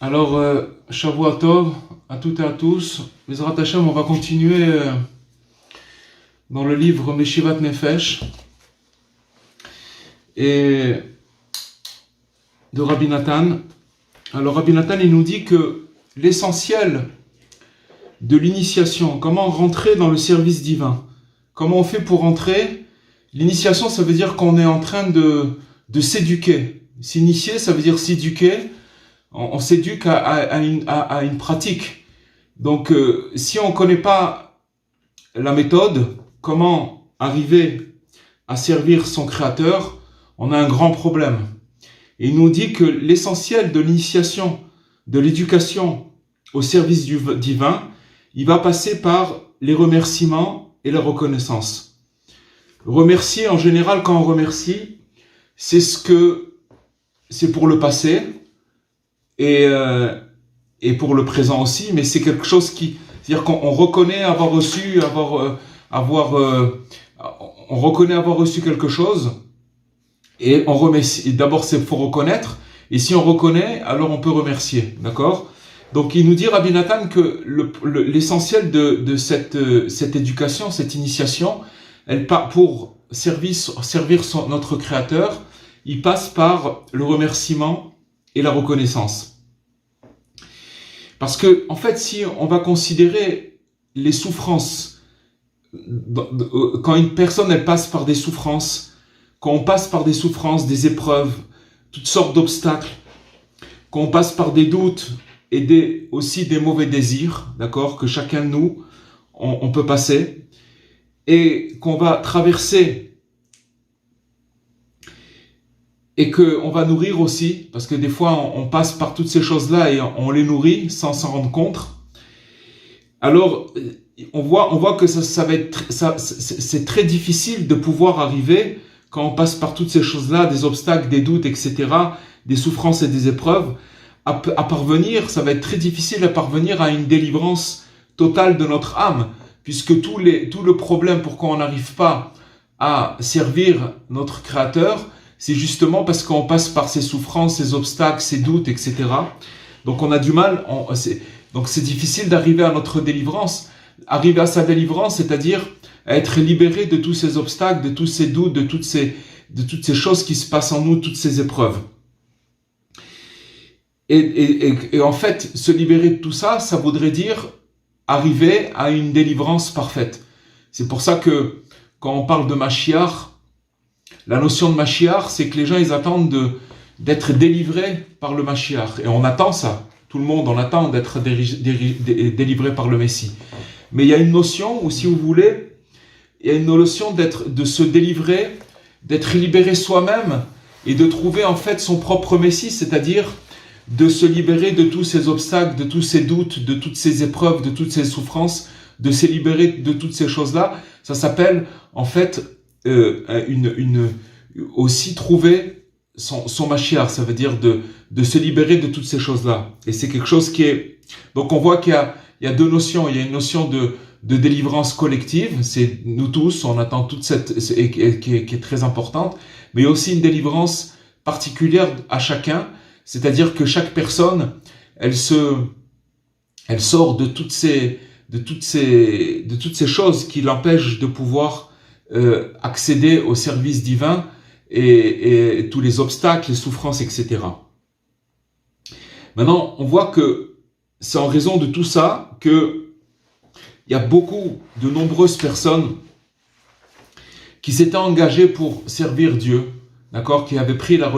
Alors, Shavua Tov à toutes et à tous. Bezrat Hashem, on va continuer dans le livre Meshivat Nefesh et de Rabbi Nathan. Alors, Rabbi Nathan, il nous dit que l'essentiel de l'initiation, comment rentrer dans le service divin, comment on fait pour rentrer. L'initiation, ça veut dire qu'on est en train de s'éduquer. S'initier, ça veut dire s'éduquer. On s'éduque à une pratique. Donc, si on ne connaît pas la méthode, comment arriver à servir son Créateur, on a un grand problème. Et il nous dit que l'essentiel de l'initiation, de l'éducation au service du divin, il va passer par les remerciements et la reconnaissance. Remercier, en général, quand on remercie, c'est pour le passé, et pour le présent aussi, mais c'est quelque chose c'est-à-dire qu'on reconnaît avoir reçu, on reconnaît avoir reçu quelque chose, et on remercie. D'abord, c'est faut reconnaître, et si on reconnaît, alors on peut remercier, d'accord? Donc, il nous dit, Rabbi Nathan, que l'essentiel de cette éducation, cette initiation, pour servir notre Créateur, il passe par le remerciement et la reconnaissance. Parce que, en fait, si on va considérer les souffrances, quand une personne, elle passe par des souffrances, quand on passe par des souffrances, des épreuves, toutes sortes d'obstacles, quand on passe par des doutes et aussi des mauvais désirs, d'accord, que chacun de nous, on peut passer, et qu'on va traverser et qu'on va nourrir aussi, parce que des fois on passe par toutes ces choses-là et on les nourrit sans s'en rendre compte. Alors on voit que c'est très difficile de pouvoir arriver, quand on passe par toutes ces choses-là, des obstacles, des doutes, etc., des souffrances et des épreuves, à parvenir, ça va être très difficile à parvenir à une délivrance totale de notre âme, puisque tout le problème pourquoi on n'arrive pas à servir notre Créateur, c'est justement parce qu'on passe par ces souffrances, ces obstacles, ces doutes, etc. Donc on a du mal, donc c'est difficile d'arriver à notre délivrance. Arriver à sa délivrance, c'est-à-dire à être libéré de tous ces obstacles, de tous ces doutes, de toutes ces choses qui se passent en nous, toutes ces épreuves. Et en fait, se libérer de tout ça, ça voudrait dire arriver à une délivrance parfaite. C'est pour ça que quand on parle de Mashiach, la notion de Mashiach, c'est que les gens, ils attendent d'être délivrés par le Mashiach. Et on attend ça. Tout le monde, on attend d'être délivré par le Messie. Mais il y a une notion, ou si vous voulez, il y a une notion de se délivrer, d'être libéré soi-même et de trouver en fait son propre Messie, c'est-à-dire de se libérer de tous ces obstacles, de tous ces doutes, de toutes ces épreuves, de toutes ces souffrances, de se libérer de toutes ces choses-là. Ça s'appelle en fait aussi trouver son Mashiach, ça veut dire de se libérer de toutes ces choses-là. Et c'est quelque chose qui est... Donc on voit qu'il y a deux notions. Il y a une notion de délivrance collective, c'est nous tous, on attend toute cette... qui est très importante, mais il y a aussi une délivrance particulière à chacun, c'est-à-dire que chaque personne, elle sort de toutes ces choses qui l'empêchent de pouvoir accéder au service divin et tous les obstacles, les souffrances, etc. Maintenant, on voit que c'est en raison de tout ça que il y a de nombreuses personnes qui s'étaient engagées pour servir Dieu, d'accord, qui avaient pris la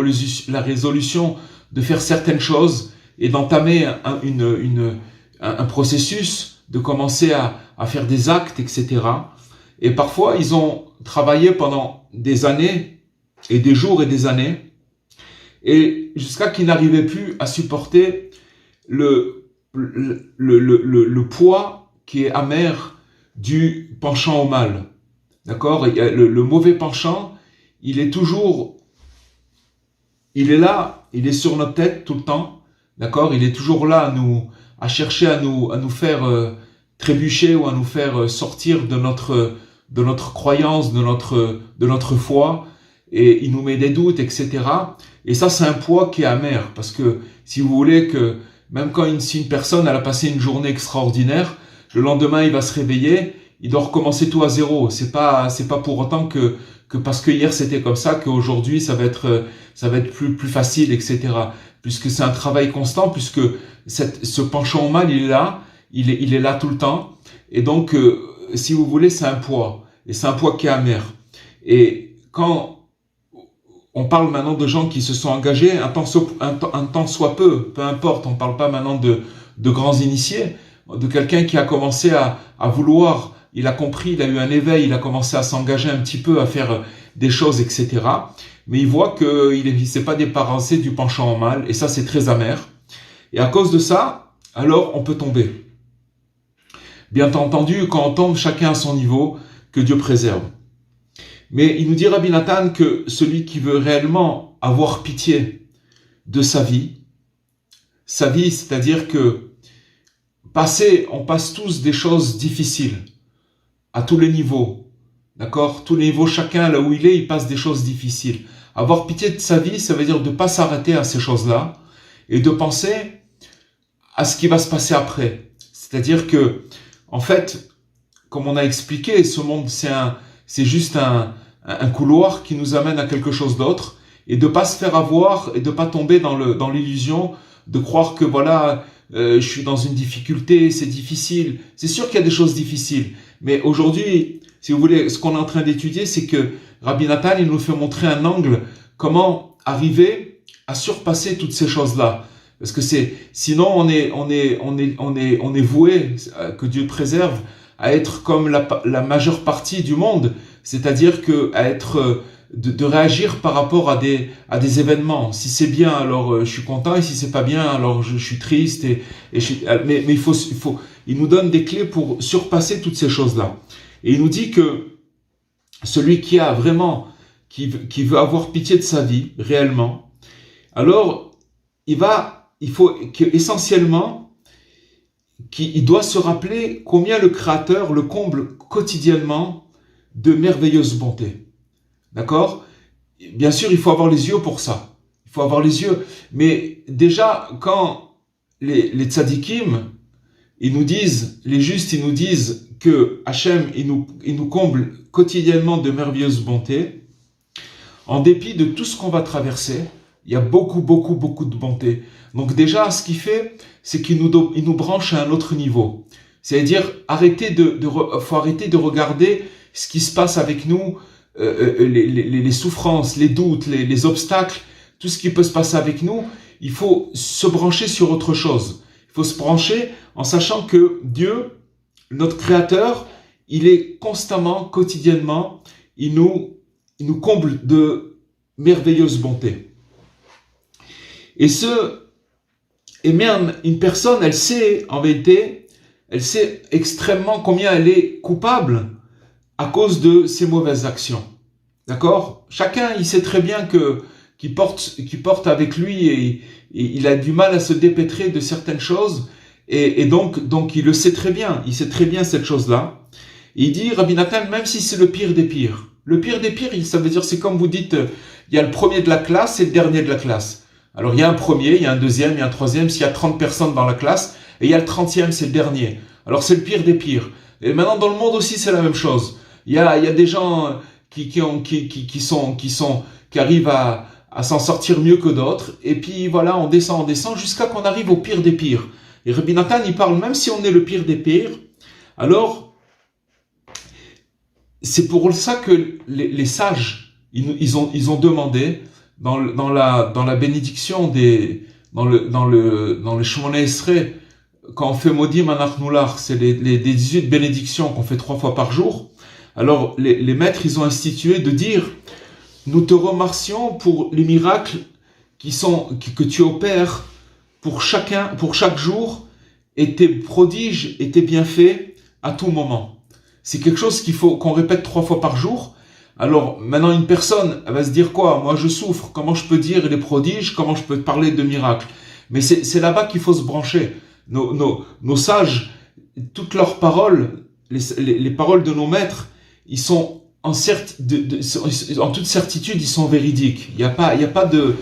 résolution de faire certaines choses et d'entamer un processus, de commencer à faire des actes, etc. Et parfois, ils ont travaillé pendant des années, et des jours et des années, et jusqu'à qu'ils n'arrivaient plus à supporter le poids qui est amer du penchant au mal. D'accord? Le mauvais penchant, il est là, il est sur notre tête tout le temps. D'accord? Il est toujours là à chercher à nous faire trébucher ou à nous faire sortir de notre croyance, de notre foi, et il nous met des doutes, etc. Et ça, c'est un poids qui est amer, parce que si vous voulez que Même si une personne elle a passé une journée extraordinaire, le lendemain il va se réveiller, il doit recommencer tout à zéro. C'est pas pour autant que parce que hier c'était comme ça qu'aujourd'hui ça va être plus facile, etc. Puisque c'est un travail constant, puisque ce penchant au mal il est là tout le temps. Et donc si vous voulez, c'est un poids, et c'est un poids qui est amer. Et quand on parle maintenant de gens qui se sont engagés un temps soit peu importe, on ne parle pas maintenant de grands initiés, de quelqu'un qui a commencé à vouloir, il a compris, il a eu un éveil, il a commencé à s'engager un petit peu, à faire des choses, etc. Mais il voit qu'il ne s'est pas débarrassé du penchant au mal, et ça c'est très amer. Et à cause de ça, alors on peut tomber. Bien entendu, quand on tombe, chacun à son niveau, que Dieu préserve. Mais il nous dit, Rabbi Nathan, que celui qui veut réellement avoir pitié de sa vie, c'est-à-dire que on passe tous des choses difficiles, à tous les niveaux, d'accord? Tous les niveaux, chacun là où il passe des choses difficiles. Avoir pitié de sa vie, ça veut dire de ne pas s'arrêter à ces choses-là, et de penser à ce qui va se passer après. C'est-à-dire que, en fait, comme on a expliqué, ce monde, c'est juste un couloir qui nous amène à quelque chose d'autre, et de pas se faire avoir et de pas tomber dans l'illusion de croire que voilà, je suis dans une difficulté, c'est difficile. C'est sûr qu'il y a des choses difficiles, mais aujourd'hui, si vous voulez, ce qu'on est en train d'étudier, c'est que Rabbi Nathan, il nous fait montrer un angle, comment arriver à surpasser toutes ces choses-là. Parce que sinon on est voué, que Dieu préserve, à être comme la majeure partie du monde, c'est-à-dire de réagir par rapport à des événements. Si c'est bien, alors je suis content, et si c'est pas bien, alors je suis triste. Mais il nous donne des clés pour surpasser toutes ces choses-là. Et il nous dit que celui qui veut avoir pitié de sa vie réellement, alors il faut essentiellement qu'il doit se rappeler combien le Créateur le comble quotidiennement de merveilleuses bontés. D'accord? Bien sûr, il faut avoir les yeux pour ça. Il faut avoir les yeux. Mais déjà, quand les tzadikim, les justes, ils nous disent que Hachem, il nous comble quotidiennement de merveilleuses bontés, en dépit de tout ce qu'on va traverser, il y a beaucoup de bonté. Donc déjà, ce qu'il fait, c'est qu'il nous branche à un autre niveau. C'est-à-dire, faut arrêter de regarder ce qui se passe avec nous, les souffrances, les doutes, les obstacles, tout ce qui peut se passer avec nous. Il faut se brancher sur autre chose. Il faut se brancher en sachant que Dieu, notre Créateur, il est constamment, quotidiennement, il nous comble de merveilleuses bontés. Et même une personne, elle sait extrêmement combien elle est coupable à cause de ses mauvaises actions. D'accord? Chacun, il sait très bien qu'il porte avec lui et il a du mal à se dépêtrer de certaines choses et donc il le sait très bien. Il sait très bien cette chose-là. Et il dit, Rabbi Nathan, même si c'est le pire des pires. Le pire des pires, ça veut dire, c'est comme vous dites, il y a le premier de la classe et le dernier de la classe. Alors, il y a un premier, il y a un deuxième, il y a un troisième. S'il y a 30 personnes dans la classe, et il y a le 30e, c'est le dernier. Alors, c'est le pire des pires. Et maintenant, dans le monde aussi, c'est la même chose. Il y a des gens qui arrivent à s'en sortir mieux que d'autres. Et puis, voilà, on descend jusqu'à qu'on arrive au pire des pires. Et Rabbi Nathan, il parle, même si on est le pire des pires, alors, c'est pour ça que les sages, ils ont demandé, dans la bénédiction dans le Shemona Esrei, quand on fait Modim Anachnoular, c'est les 18 bénédictions qu'on fait 3 fois par jour. Alors les maîtres, ils ont institué de dire, nous te remercions pour les miracles que tu opères pour chaque jour, et tes prodiges et tes bienfaits à tout moment. C'est quelque chose qu'on répète 3 fois par jour. Alors, maintenant, une personne, elle va se dire quoi? Moi, je souffre. Comment je peux dire les prodiges? Comment je peux parler de miracles? Mais c'est là-bas qu'il faut se brancher. Nos sages, toutes leurs paroles, les paroles de nos maîtres, ils sont en toute certitude, ils sont véridiques. Il n'y a pas de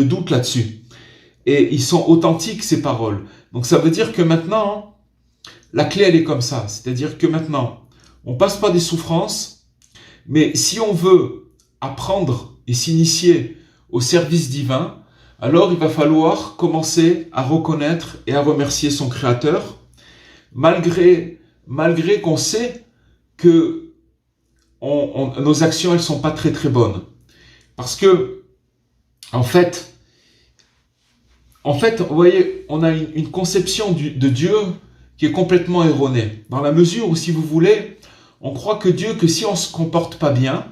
doute là-dessus. et ils sont authentiques, ces paroles. Donc ça veut dire que maintenant, la clé, elle est comme ça. C'est-à-dire que maintenant, on passe par des souffrances, mais si on veut apprendre et s'initier au service divin, alors il va falloir commencer à reconnaître et à remercier son Créateur, malgré qu'on sait que nos actions, elles sont pas très très bonnes. Parce que, en fait, vous voyez, on a une conception de Dieu qui est complètement erronée. Dans la mesure où, si vous voulez, on croit que si on se comporte pas bien,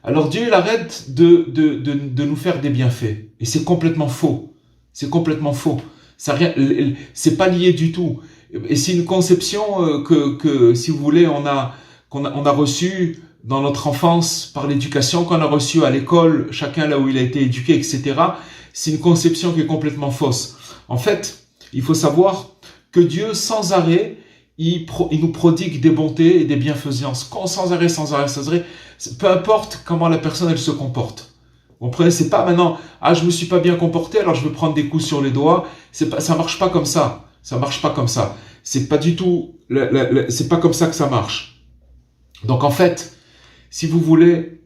alors Dieu, il arrête de nous faire des bienfaits. Et c'est complètement faux. C'est complètement faux. C'est pas lié du tout. Et c'est une conception que si vous voulez, on a reçue dans notre enfance par l'éducation, qu'on a reçue à l'école, chacun là où il a été éduqué, etc. C'est une conception qui est complètement fausse. En fait, il faut savoir que Dieu, sans arrêt, il nous prodigue des bontés et des bienfaisances. Sans arrêt. Peu importe comment la personne, elle se comporte. Vous comprenez? C'est pas maintenant, je me suis pas bien comporté, alors je vais prendre des coups sur les doigts. Ça marche pas comme ça. Ça marche pas comme ça. C'est pas du tout, c'est pas comme ça que ça marche. Donc en fait, si vous voulez,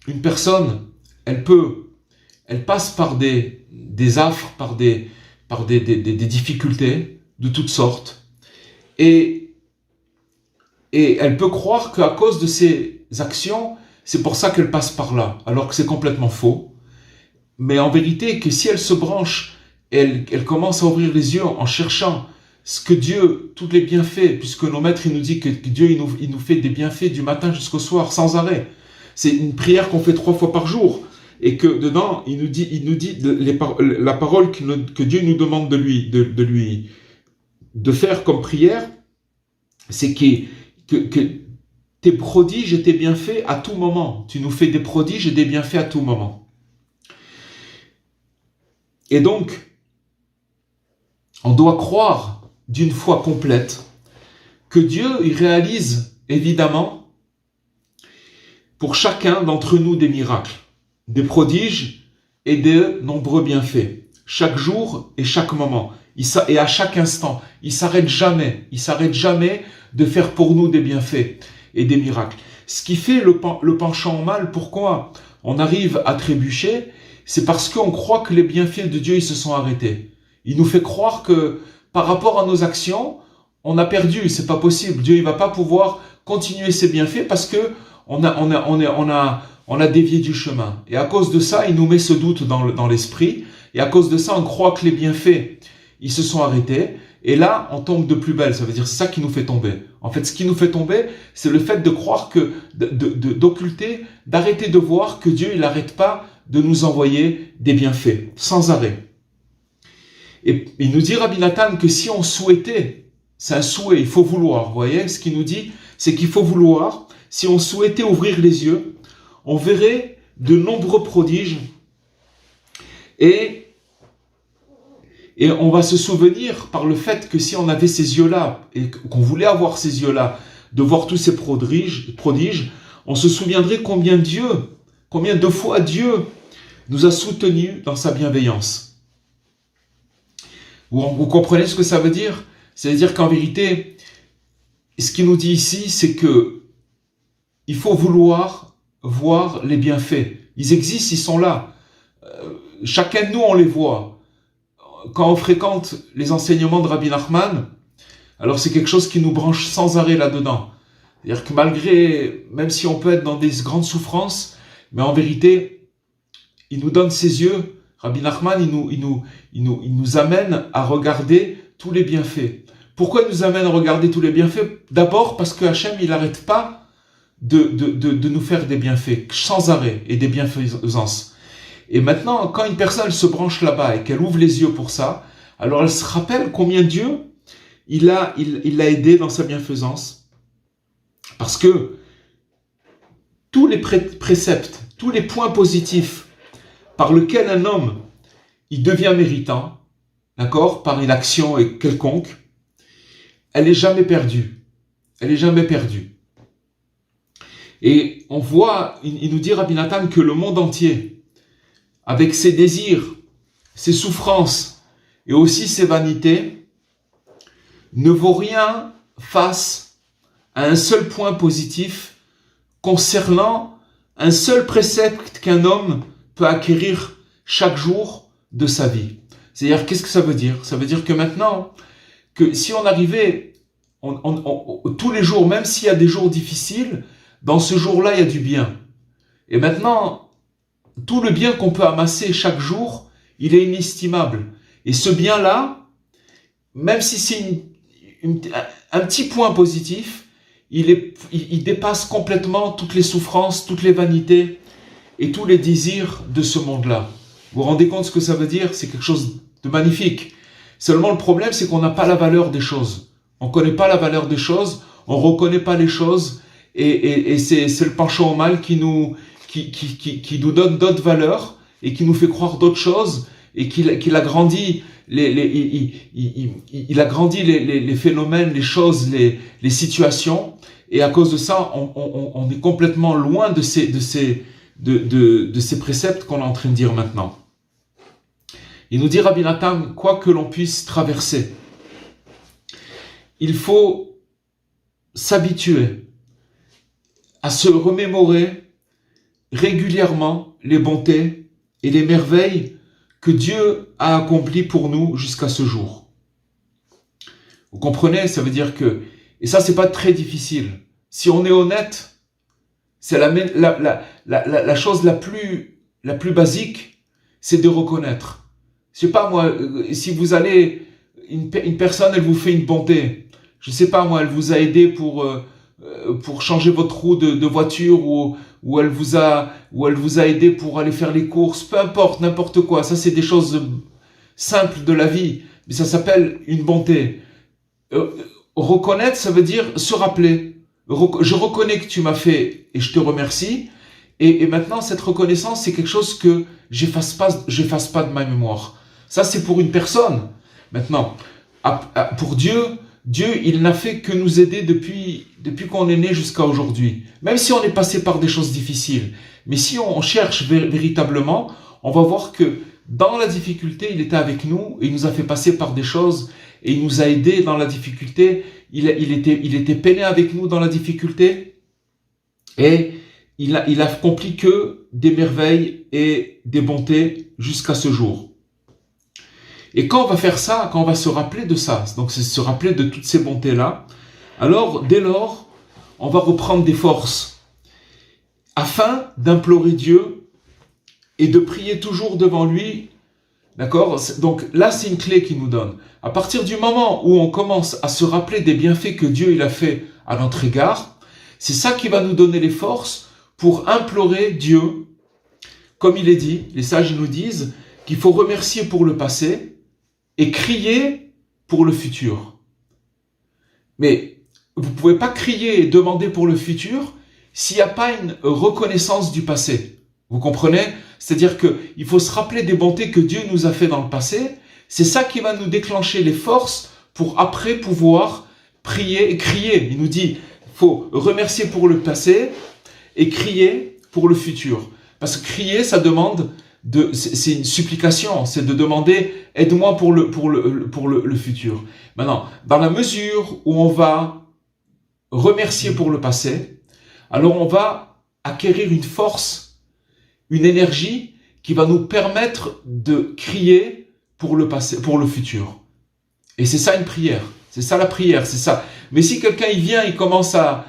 une personne, elle passe par des affres, par des difficultés de toutes sortes, et elle peut croire qu'à cause de ses actions, c'est pour ça qu'elle passe par là, alors que c'est complètement faux. Mais en vérité, que si elle se branche, elle commence à ouvrir les yeux en cherchant ce que Dieu, tous les bienfaits, puisque nos maîtres, ils nous disent que Dieu, il nous fait des bienfaits du matin jusqu'au soir, sans arrêt. C'est une prière qu'on fait 3 fois par jour. Et que dedans, il nous dit la parole que Dieu nous demande de faire comme prière, c'est que tes prodiges et tes bienfaits à tout moment. Tu nous fais des prodiges et des bienfaits à tout moment. Et donc, on doit croire d'une foi complète que Dieu, il réalise évidemment pour chacun d'entre nous des miracles, des prodiges et de nombreux bienfaits, chaque jour et chaque moment, et à chaque instant. Il s'arrête jamais de faire pour nous des bienfaits et des miracles. Ce qui fait le penchant au mal, pourquoi on arrive à trébucher, c'est parce qu'on croit que les bienfaits de Dieu, ils se sont arrêtés. Il nous fait croire que par rapport à nos actions, on a perdu, c'est pas possible. Dieu, il va pas pouvoir continuer ses bienfaits parce que on a dévié du chemin. Et à cause de ça, il nous met ce doute dans l'esprit. Et à cause de ça, on croit que les bienfaits, ils se sont arrêtés. Et là, on tombe de plus belle. Ça veut dire, c'est ça qui nous fait tomber. En fait, ce qui nous fait tomber, c'est le fait de croire d'occulter, d'arrêter de voir que Dieu, il n'arrête pas de nous envoyer des bienfaits, sans arrêt. Et il nous dit, Rabbi Nathan, que si on souhaitait, c'est un souhait, il faut vouloir. Vous voyez, ce qu'il nous dit, c'est qu'il faut vouloir. Si on souhaitait ouvrir les yeux, on verrait de nombreux prodiges et on va se souvenir par le fait que si on avait ces yeux-là et qu'on voulait avoir ces yeux-là, de voir tous ces prodiges, on se souviendrait combien de fois Dieu nous a soutenus dans sa bienveillance. Vous comprenez ce que ça veut dire? C'est-à-dire qu'en vérité, ce qu'il nous dit ici, c'est que il faut vouloir voir les bienfaits. Ils existent, ils sont là. Chacun de nous, on les voit. Quand on fréquente les enseignements de Rabbi Nachman, alors c'est quelque chose qui nous branche sans arrêt là-dedans. C'est-à-dire que même si on peut être dans des grandes souffrances, mais en vérité, il nous donne ses yeux. Rabbi Nachman, il nous amène à regarder tous les bienfaits. Pourquoi il nous amène à regarder tous les bienfaits? D'abord parce que Hachem, il n'arrête pas de nous faire des bienfaits sans arrêt et des bienfaisances. Et maintenant, quand une personne elle se branche là-bas et qu'elle ouvre les yeux pour ça, alors elle se rappelle combien Dieu il l'a aidé dans sa bienfaisance. Parce que tous les préceptes, tous les points positifs par lesquels un homme il devient méritant, d'accord, par une action quelconque, elle n'est jamais perdue. Elle n'est jamais perdue. Et on voit, il nous dit Rabbi Nathan que le monde entier, avec ses désirs, ses souffrances et aussi ses vanités, ne vaut rien face à un seul point positif concernant un seul précepte qu'un homme peut acquérir chaque jour de sa vie. C'est-à-dire, qu'est-ce que ça veut dire? Ça veut dire que maintenant, que si on arrivait tous les jours, même s'il y a des jours difficiles, dans ce jour-là, il y a du bien. Et maintenant, tout le bien qu'on peut amasser chaque jour, il est inestimable. Et ce bien-là, même si c'est un petit point positif, il dépasse complètement toutes les souffrances, toutes les vanités et tous les désirs de ce monde-là. Vous vous rendez compte ce que ça veut dire? C'est quelque chose de magnifique. Seulement, le problème, c'est qu'on n'a pas la valeur des choses. On ne connaît pas la valeur des choses, on ne reconnaît pas les choses, et c'est le penchant au mal qui nous donne d'autres valeurs et qui nous fait croire d'autres choses, et qu'il agrandit il agrandit les phénomènes, les choses, les situations, et à cause de ça, on est complètement loin de ces préceptes qu'on est en train de dire maintenant. Il nous dit, Rabbi Nathan, quoi que l'on puisse traverser, il faut s'habituer à se remémorer régulièrement les bontés et les merveilles que Dieu a accomplies pour nous jusqu'à ce jour. Vous comprenez? Ça veut dire que, et ça c'est pas très difficile. Si on est honnête, c'est la chose la plus basique, c'est de reconnaître. Je sais pas moi, si vous allez, une personne, elle vous fait une bonté. Je sais pas moi, elle vous a aidé pour changer votre roue de voiture, ou elle vous a aidé pour aller faire les courses, peu importe, n'importe quoi. Ça, c'est des choses simples de la vie, mais ça s'appelle une bonté. Reconnaître, ça veut dire se rappeler. Je reconnais que tu m'as fait et je te remercie. Et maintenant, cette reconnaissance, c'est quelque chose que j'efface pas de ma mémoire. Ça, c'est pour une personne. Maintenant, pour Dieu, il n'a fait que nous aider depuis qu'on est né jusqu'à aujourd'hui. Même si on est passé par des choses difficiles. Mais si on cherche véritablement, on va voir que dans la difficulté, il était avec nous et il nous a fait passer par des choses et il nous a aidés dans la difficulté. Il était peiné avec nous dans la difficulté et il a accompli que des merveilles et des bontés jusqu'à ce jour. Et quand on va faire ça, quand on va se rappeler de ça, donc c'est se rappeler de toutes ces bontés-là, alors dès lors, on va reprendre des forces afin d'implorer Dieu et de prier toujours devant lui. D'accord? Donc là, c'est une clé qu'il nous donne. À partir du moment où on commence à se rappeler des bienfaits que Dieu il a fait à notre égard, c'est ça qui va nous donner les forces pour implorer Dieu. Comme il est dit, les sages nous disent qu'il faut remercier pour le passé et crier pour le futur. Mais vous ne pouvez pas crier et demander pour le futur s'il n'y a pas une reconnaissance du passé. Vous comprenez? C'est-à-dire qu'il faut se rappeler des bontés que Dieu nous a fait dans le passé. C'est ça qui va nous déclencher les forces pour après pouvoir prier et crier. Il nous dit, il faut remercier pour le passé et crier pour le futur. Parce que crier, ça demande, c'est une supplication, c'est de demander, aide-moi pour le futur. Maintenant, dans la mesure où on va remercier pour le passé, alors on va acquérir une force, une énergie qui va nous permettre de crier pour le passé, pour le futur. Et c'est ça une prière. C'est ça la prière, c'est ça. Mais si quelqu'un il vient, il commence à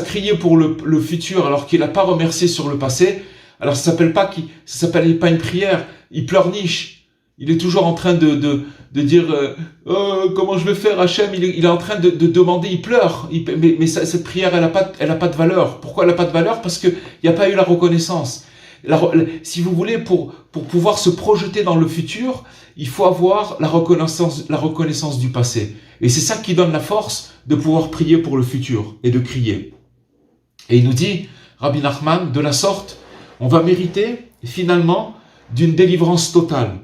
crier pour le futur alors qu'il n'a pas remercié sur le passé, alors ça s'appelle pas une prière, il pleurniche. Il est toujours en train de dire comment je vais faire, Hachem, il est en train de demander, il pleure. Mais cette prière, elle a pas de valeur. Pourquoi elle a pas de valeur? Parce qu'il n'y a pas eu la reconnaissance. Si vous voulez, pour pouvoir se projeter dans le futur, il faut avoir la reconnaissance du passé. Et c'est ça qui donne la force de pouvoir prier pour le futur et de crier. Et il nous dit, Rabbi Nachman, de la sorte, on va mériter finalement d'une délivrance totale.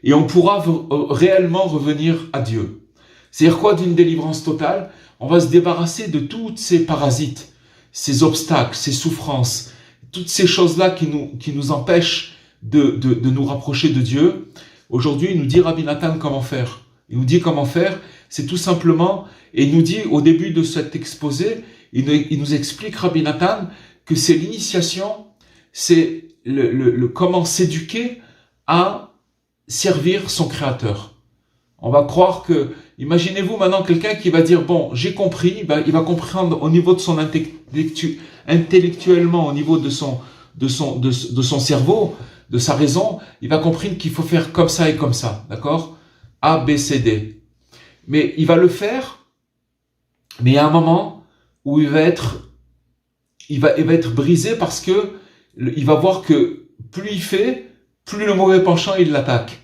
Et on pourra réellement revenir à Dieu. C'est-à-dire quoi d'une délivrance totale? On va se débarrasser de toutes ces parasites, ces obstacles, ces souffrances, toutes ces choses-là qui nous empêchent de nous rapprocher de Dieu. Aujourd'hui, il nous dit Rabbi Nathan comment faire. Il nous dit comment faire, c'est tout simplement, et il nous dit au début de cet exposé, il nous explique Rabbi Nathan que c'est l'initiation, c'est comment s'éduquer à servir son Créateur. On va croire que, imaginez-vous maintenant quelqu'un qui va dire, bon, j'ai compris, il va comprendre au niveau de son intellectuellement, au niveau de son cerveau, de sa raison, il va comprendre qu'il faut faire comme ça et comme ça, d'accord? A, B, C, D. Mais il va le faire, mais il y a un moment où il va être brisé parce que il va voir que plus il fait, plus le mauvais penchant il l'attaque.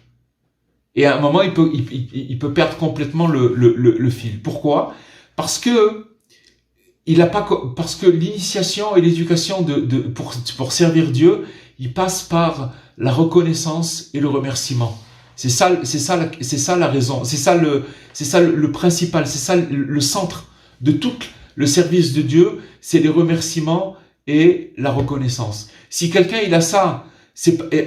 Et à un moment, il peut perdre complètement le fil. Pourquoi? Parce que parce que l'initiation et l'éducation pour servir Dieu, il passe par la reconnaissance et le remerciement. C'est ça la raison. C'est ça le principal. C'est ça le centre de tout le service de Dieu. C'est les remerciements et la reconnaissance. Si quelqu'un il a ça,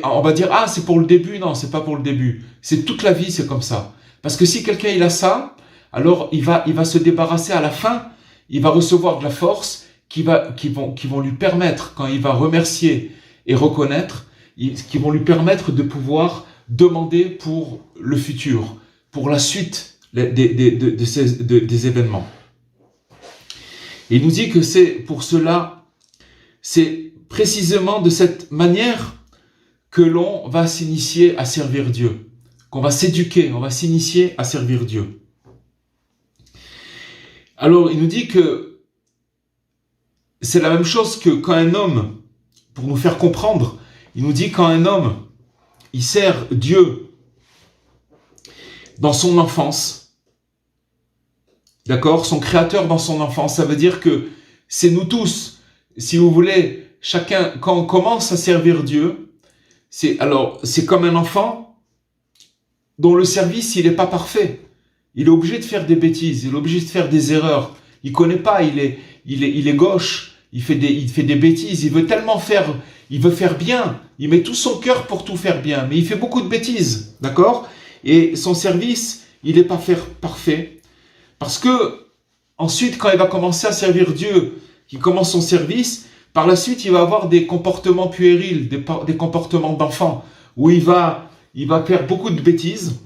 on va dire c'est pour le début. Non, c'est pas pour le début. C'est toute la vie, c'est comme ça. Parce que si quelqu'un il a ça, alors il va se débarrasser à la fin. Il va recevoir de la force qui vont lui permettre, quand il va remercier et reconnaître, qui vont lui permettre de pouvoir demander pour le futur, pour la suite des événements. Et il nous dit que c'est pour cela, c'est précisément de cette manière que l'on va s'initier à servir Dieu, qu'on va s'éduquer, on va s'initier à servir Dieu. Alors, il nous dit que c'est la même chose que quand un homme, pour nous faire comprendre, il nous dit quand un homme, il sert Dieu dans son enfance, d'accord, son Créateur dans son enfance, ça veut dire que c'est nous tous, si vous voulez, chacun, quand on commence à servir Dieu, c'est comme un enfant dont le service, il n'est pas parfait. Il est obligé de faire des bêtises, il est obligé de faire des erreurs. Il connaît pas, il est gauche, il fait des bêtises, il veut faire bien, il met tout son cœur pour tout faire bien, mais il fait beaucoup de bêtises, d'accord? Et son service, il n'est pas parfait, parce que ensuite, quand il va commencer à servir Dieu, qu'il commence son service, par la suite, il va avoir des comportements puérils, des comportements d'enfant, où il va faire beaucoup de bêtises.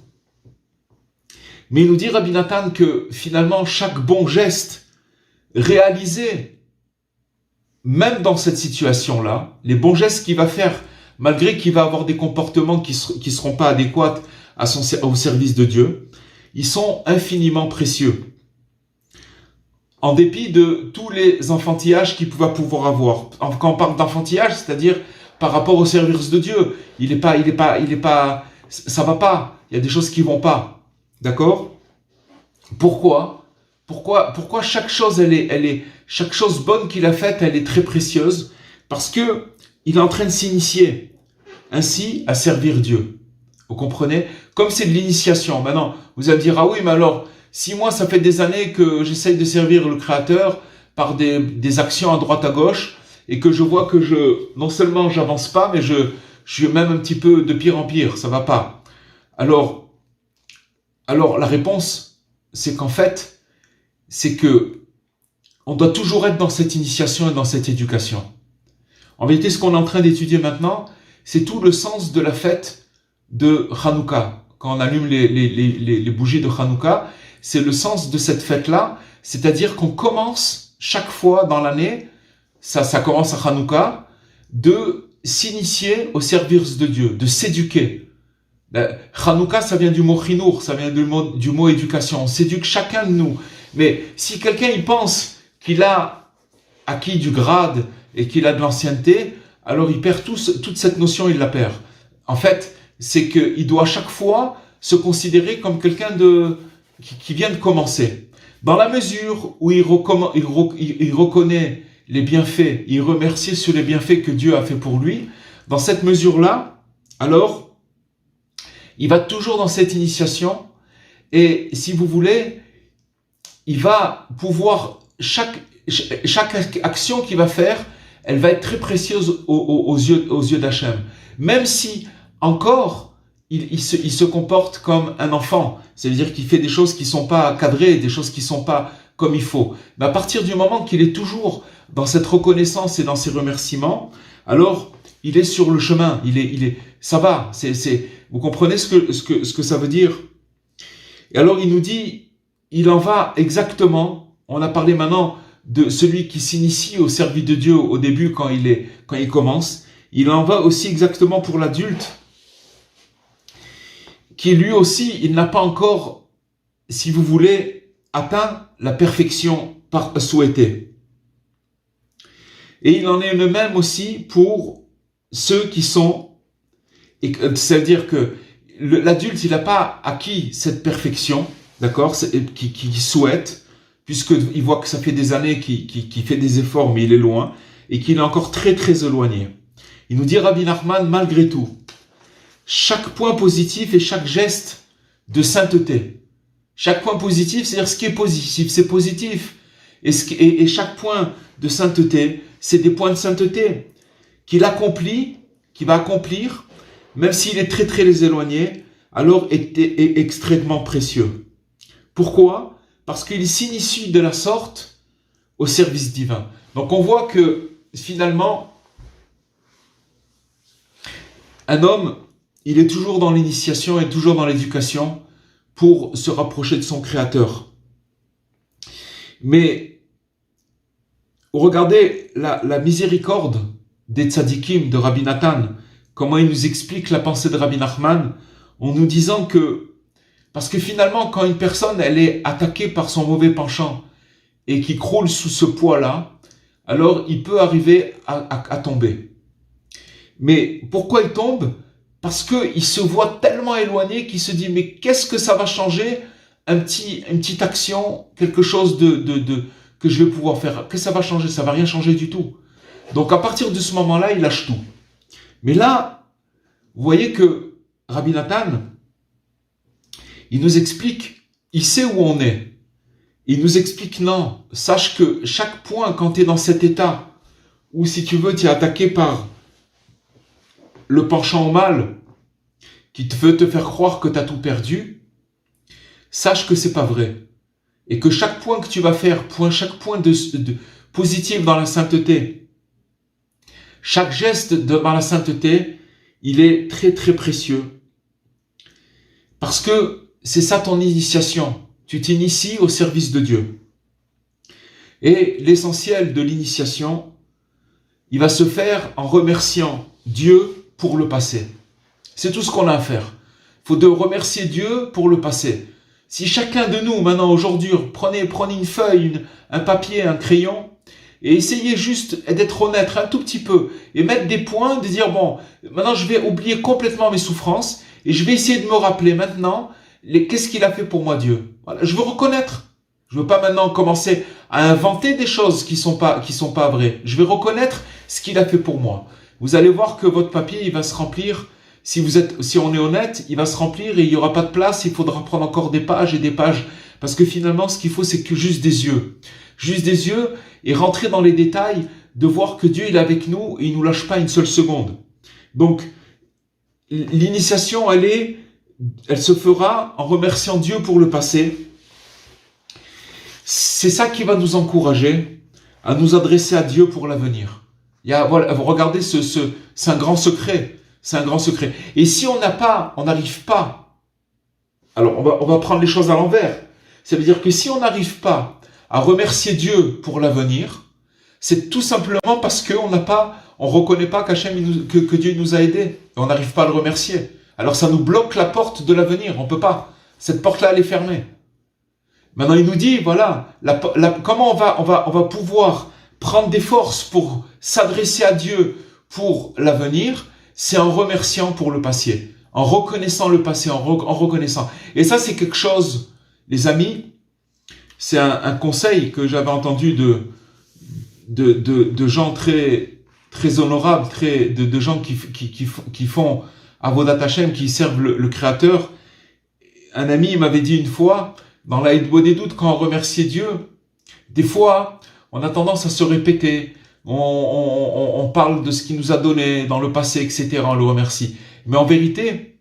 Mais il nous dit, Rabbi Nathan, que finalement, chaque bon geste réalisé, même dans cette situation-là, les bons gestes qu'il va faire, malgré qu'il va avoir des comportements qui seront pas adéquats au service de Dieu, ils sont infiniment précieux. En dépit de tous les enfantillages qu'il va pouvoir avoir. Quand on parle d'enfantillage, c'est-à-dire par rapport au service de Dieu, ça va pas. Il y a des choses qui vont pas. D'accord? Pourquoi chaque chose, chaque chose bonne qu'il a faite, elle est très précieuse? Parce que il est en train de s'initier ainsi à servir Dieu. Vous comprenez? Comme c'est de l'initiation. Maintenant, vous allez me dire, ah oui, mais alors, si moi, ça fait des années que j'essaye de servir le Créateur par des actions à droite à gauche, et que je vois que non seulement j'avance pas, mais je suis même un petit peu de pire en pire, ça va pas. Alors la réponse, c'est qu'en fait, c'est que on doit toujours être dans cette initiation et dans cette éducation. En vérité, ce qu'on est en train d'étudier maintenant, c'est tout le sens de la fête de Hanouka. Quand on allume les bougies de Hanouka, c'est le sens de cette fête-là, c'est-à-dire qu'on commence chaque fois dans l'année, ça commence à Hanouka, de s'initier au service de Dieu, de s'éduquer. Hanouka, ça vient du mot chinour, ça vient du mot éducation. On s'éduque chacun de nous. Mais si quelqu'un il pense qu'il a acquis du grade et qu'il a de l'ancienneté, alors il perd toute cette notion, il la perd. En fait, c'est qu'il doit chaque fois se considérer comme quelqu'un qui vient de commencer. Dans la mesure où il reconnaît les bienfaits, il remercie sur les bienfaits que Dieu a fait pour lui, dans cette mesure-là, alors il va toujours dans cette initiation et si vous voulez, il va pouvoir, chaque action qu'il va faire, elle va être très précieuse aux yeux d'Hachem. Même si, encore, il se comporte comme un enfant. C'est-à-dire qu'il fait des choses qui sont pas cadrées, des choses qui sont pas comme il faut. Mais à partir du moment qu'il est toujours dans cette reconnaissance et dans ses remerciements, alors il est sur le chemin. Ça va. Vous comprenez ce que ça veut dire? Et alors il nous dit, il en va exactement. On a parlé maintenant de celui qui s'initie au service de Dieu au début quand il commence. Il en va aussi exactement pour l'adulte, qui lui aussi, il n'a pas encore, si vous voulez, atteint la perfection souhaitée. Et il en est le même aussi pour ceux qui sont, c'est-à-dire que l'adulte, il n'a pas acquis cette perfection, d'accord, qui souhaite, puisqu'il voit que ça fait des années qu'il fait des efforts, mais il est loin, et qu'il est encore très très éloigné. Il nous dit, Rabbi Nachman, malgré tout, chaque point positif et chaque geste de sainteté. Chaque point positif, c'est-à-dire ce qui est positif, c'est positif. Et chaque point de sainteté, c'est des points de sainteté qu'il accomplit, qu'il va accomplir, même s'il est très très éloigné, alors est extrêmement précieux. Pourquoi? Parce qu'il s'initie de la sorte au service divin. Donc on voit que finalement, un homme, il est toujours dans l'initiation et toujours dans l'éducation pour se rapprocher de son Créateur. Mais regardez la miséricorde des tzadikim de Rabbi Nathan, comment il nous explique la pensée de Rabbi Nachman, en nous disant que, parce que finalement, quand une personne, elle est attaquée par son mauvais penchant et qui croule sous ce poids-là, alors il peut arriver à tomber. Mais pourquoi il tombe? Parce qu'il se voit tellement éloigné qu'il se dit, mais qu'est-ce que ça va changer? Une petite action, quelque chose que je vais pouvoir faire. Qu'est-ce que ça va changer? Ça va rien changer du tout. Donc à partir de ce moment-là, il lâche tout. Mais là, vous voyez que Rabbi Nathan, il nous explique, il sait où on est. Il nous explique, non, sache que chaque point, quand tu es dans cet état, où si tu veux, tu es attaqué par le penchant au mal, qui te veut te faire croire que tu as tout perdu, sache que c'est pas vrai. Et que chaque point que tu vas faire, chaque point de positif dans la sainteté, chaque geste dans la sainteté, il est très très précieux. Parce que c'est ça ton initiation. Tu t'inities au service de Dieu. Et l'essentiel de l'initiation, il va se faire en remerciant Dieu pour le passé. C'est tout ce qu'on a à faire. Il faut de remercier Dieu pour le passé. Si chacun de nous, maintenant, aujourd'hui, prenez une feuille, un papier, un crayon, et essayez juste d'être honnête un tout petit peu, et mettre des points, de dire, bon, maintenant je vais oublier complètement mes souffrances, et je vais essayer de me rappeler maintenant, qu'est-ce qu'il a fait pour moi Dieu. Voilà, je veux reconnaître. Je veux pas maintenant commencer à inventer des choses qui sont pas vraies. Je vais reconnaître ce qu'il a fait pour moi. Vous allez voir que votre papier, il va se remplir. Si on est honnête, il va se remplir et il y aura pas de place. Il faudra prendre encore des pages et des pages. Parce que finalement, ce qu'il faut, c'est que juste des yeux. Juste des yeux et rentrer dans les détails de voir que Dieu, il est avec nous et il nous lâche pas une seule seconde. Donc, l'initiation, elle se fera en remerciant Dieu pour le passé. C'est ça qui va nous encourager à nous adresser à Dieu pour l'avenir. Voilà, regardez, c'est un grand secret. C'est un grand secret. Et si on n'arrive pas, alors on va prendre les choses à l'envers. Ça veut dire que si on n'arrive pas à remercier Dieu pour l'avenir, c'est tout simplement parce on reconnaît pas que Dieu nous a aidés. Et on n'arrive pas à le remercier. Alors ça nous bloque la porte de l'avenir. On peut pas. Cette porte-là, elle est fermée. Maintenant, il nous dit, voilà, comment on va pouvoir prendre des forces pour s'adresser à Dieu pour l'avenir, c'est en remerciant pour le passé, en reconnaissant le passé, en reconnaissant. Et ça, c'est quelque chose, les amis, c'est un conseil que j'avais entendu de gens très, très honorables, de gens qui font Avodat Hashem, qui servent le Créateur. Un ami m'avait dit une fois, dans la Hitbod des doutes, quand on remercie Dieu, des fois, on a tendance à se répéter. On parle de ce qu'il nous a donné dans le passé, etc. On le remercie. Mais en vérité,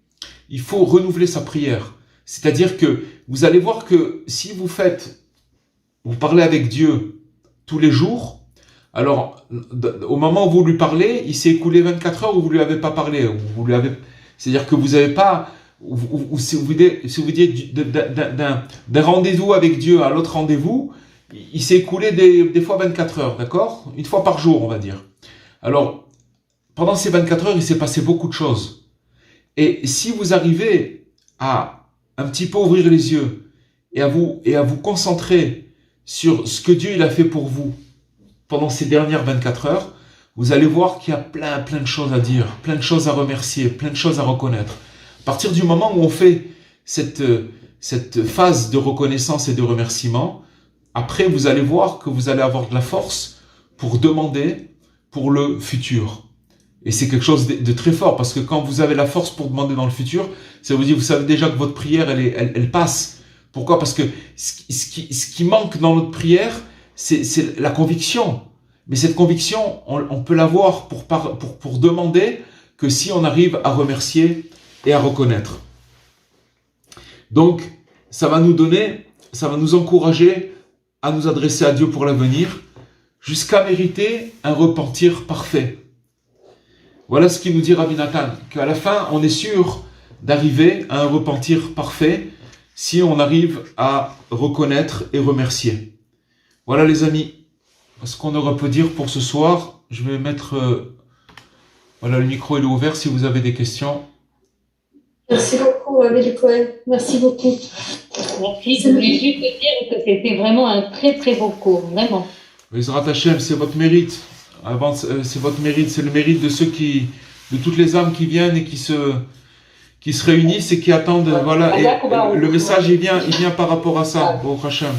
il faut renouveler sa prière. C'est-à-dire que vous allez voir que si vous parlez avec Dieu tous les jours, alors au moment où vous lui parlez, il s'est écoulé 24 heures où vous lui avez pas parlé, c'est-à-dire que vous n'avez pas, ou si vous dites d'un rendez-vous avec Dieu à l'autre rendez-vous, il s'est écoulé des fois 24 heures, d'accord? Une fois par jour, on va dire. Alors, pendant ces 24 heures, il s'est passé beaucoup de choses. Et si vous arrivez à un petit peu ouvrir les yeux et à vous concentrer sur ce que Dieu il a fait pour vous pendant ces dernières 24 heures, vous allez voir qu'il y a plein de choses à dire, plein de choses à remercier, plein de choses à reconnaître. À partir du moment où on fait cette phase de reconnaissance et de remerciement, après vous allez voir que vous allez avoir de la force pour demander pour le futur. Et c'est quelque chose de très fort, parce que quand vous avez la force pour demander dans le futur, ça veut dire, vous savez déjà que votre prière, elle passe. Pourquoi? Parce que ce qui manque dans notre prière, c'est la conviction. Mais cette conviction, on peut l'avoir pour demander que si on arrive à remercier et à reconnaître. Donc, ça va nous encourager à nous adresser à Dieu pour l'avenir, jusqu'à mériter un repentir parfait. Voilà ce qu'il nous dit Rabbi Nathan, qu'à la fin, on est sûr d'arriver à un repentir parfait si on arrive à reconnaître et remercier. Voilà les amis, ce qu'on aurait pu dire pour ce soir. Je vais mettre... voilà, le micro est ouvert si vous avez des questions. Merci beaucoup, Amélie Cohen. Merci beaucoup. Merci. Je voulais juste dire que c'était vraiment un très très beau cours, vraiment. Bezrat Hashem, c'est votre mérite. C'est votre mérite, c'est le mérite de de toutes les âmes qui viennent et qui se réunissent et qui attendent. Voilà. Et le message, il vient par rapport à ça, au Hashem.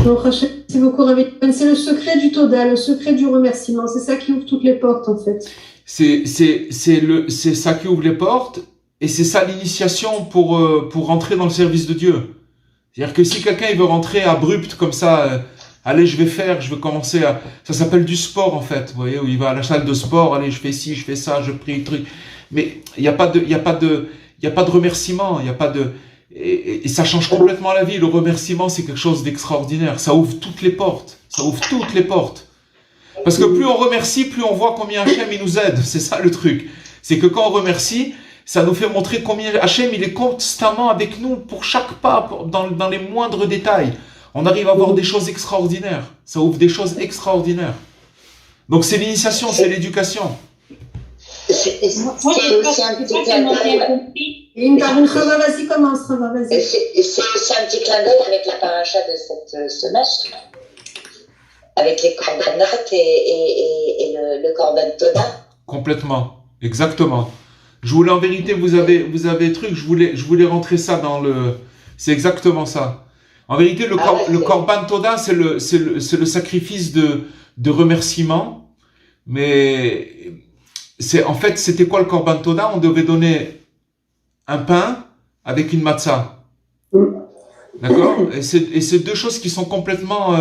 Merci beaucoup, Rabbi. C'est le secret du Toda, le secret du remerciement. C'est ça qui ouvre toutes les portes, en fait. C'est ça qui ouvre les portes, et c'est ça l'initiation pour rentrer dans le service de Dieu. C'est-à-dire que si quelqu'un il veut rentrer abrupt comme ça, allez, je vais commencer à... Ça s'appelle du sport, en fait, vous voyez, où il va à la salle de sport, allez, je fais ci, je fais ça, je prie, truc. Mais il n'y a pas de remerciement, il n'y a pas de... Et ça change complètement la vie. Le remerciement, c'est quelque chose d'extraordinaire. Ça ouvre toutes les portes. Ça ouvre toutes les portes. Parce que plus on remercie, plus on voit combien Hachem il nous aide. C'est ça le truc. C'est que quand on remercie, ça nous fait montrer combien Hachem il est constamment avec nous pour chaque pas, dans les moindres détails. On arrive à voir des choses extraordinaires. Ça ouvre des choses extraordinaires. Donc c'est l'initiation, c'est l'éducation. C'est aussi un petit clin d'œil. Vas-y, commence, Rava, vas-y. C'est aussi un petit clin d'œil avec la paracha de cette semaine, avec les corbanotes et le corban Toda. Complètement, exactement. Je voulais, en vérité, vous avez truc, je voulais rentrer ça dans le... C'est exactement ça. En vérité, le Korban Toda, c'est le sacrifice de remerciement. Mais en fait, c'était quoi le Korban Toda? On devait donner un pain avec une matzah. D'accord? Et c'est deux choses qui sont complètement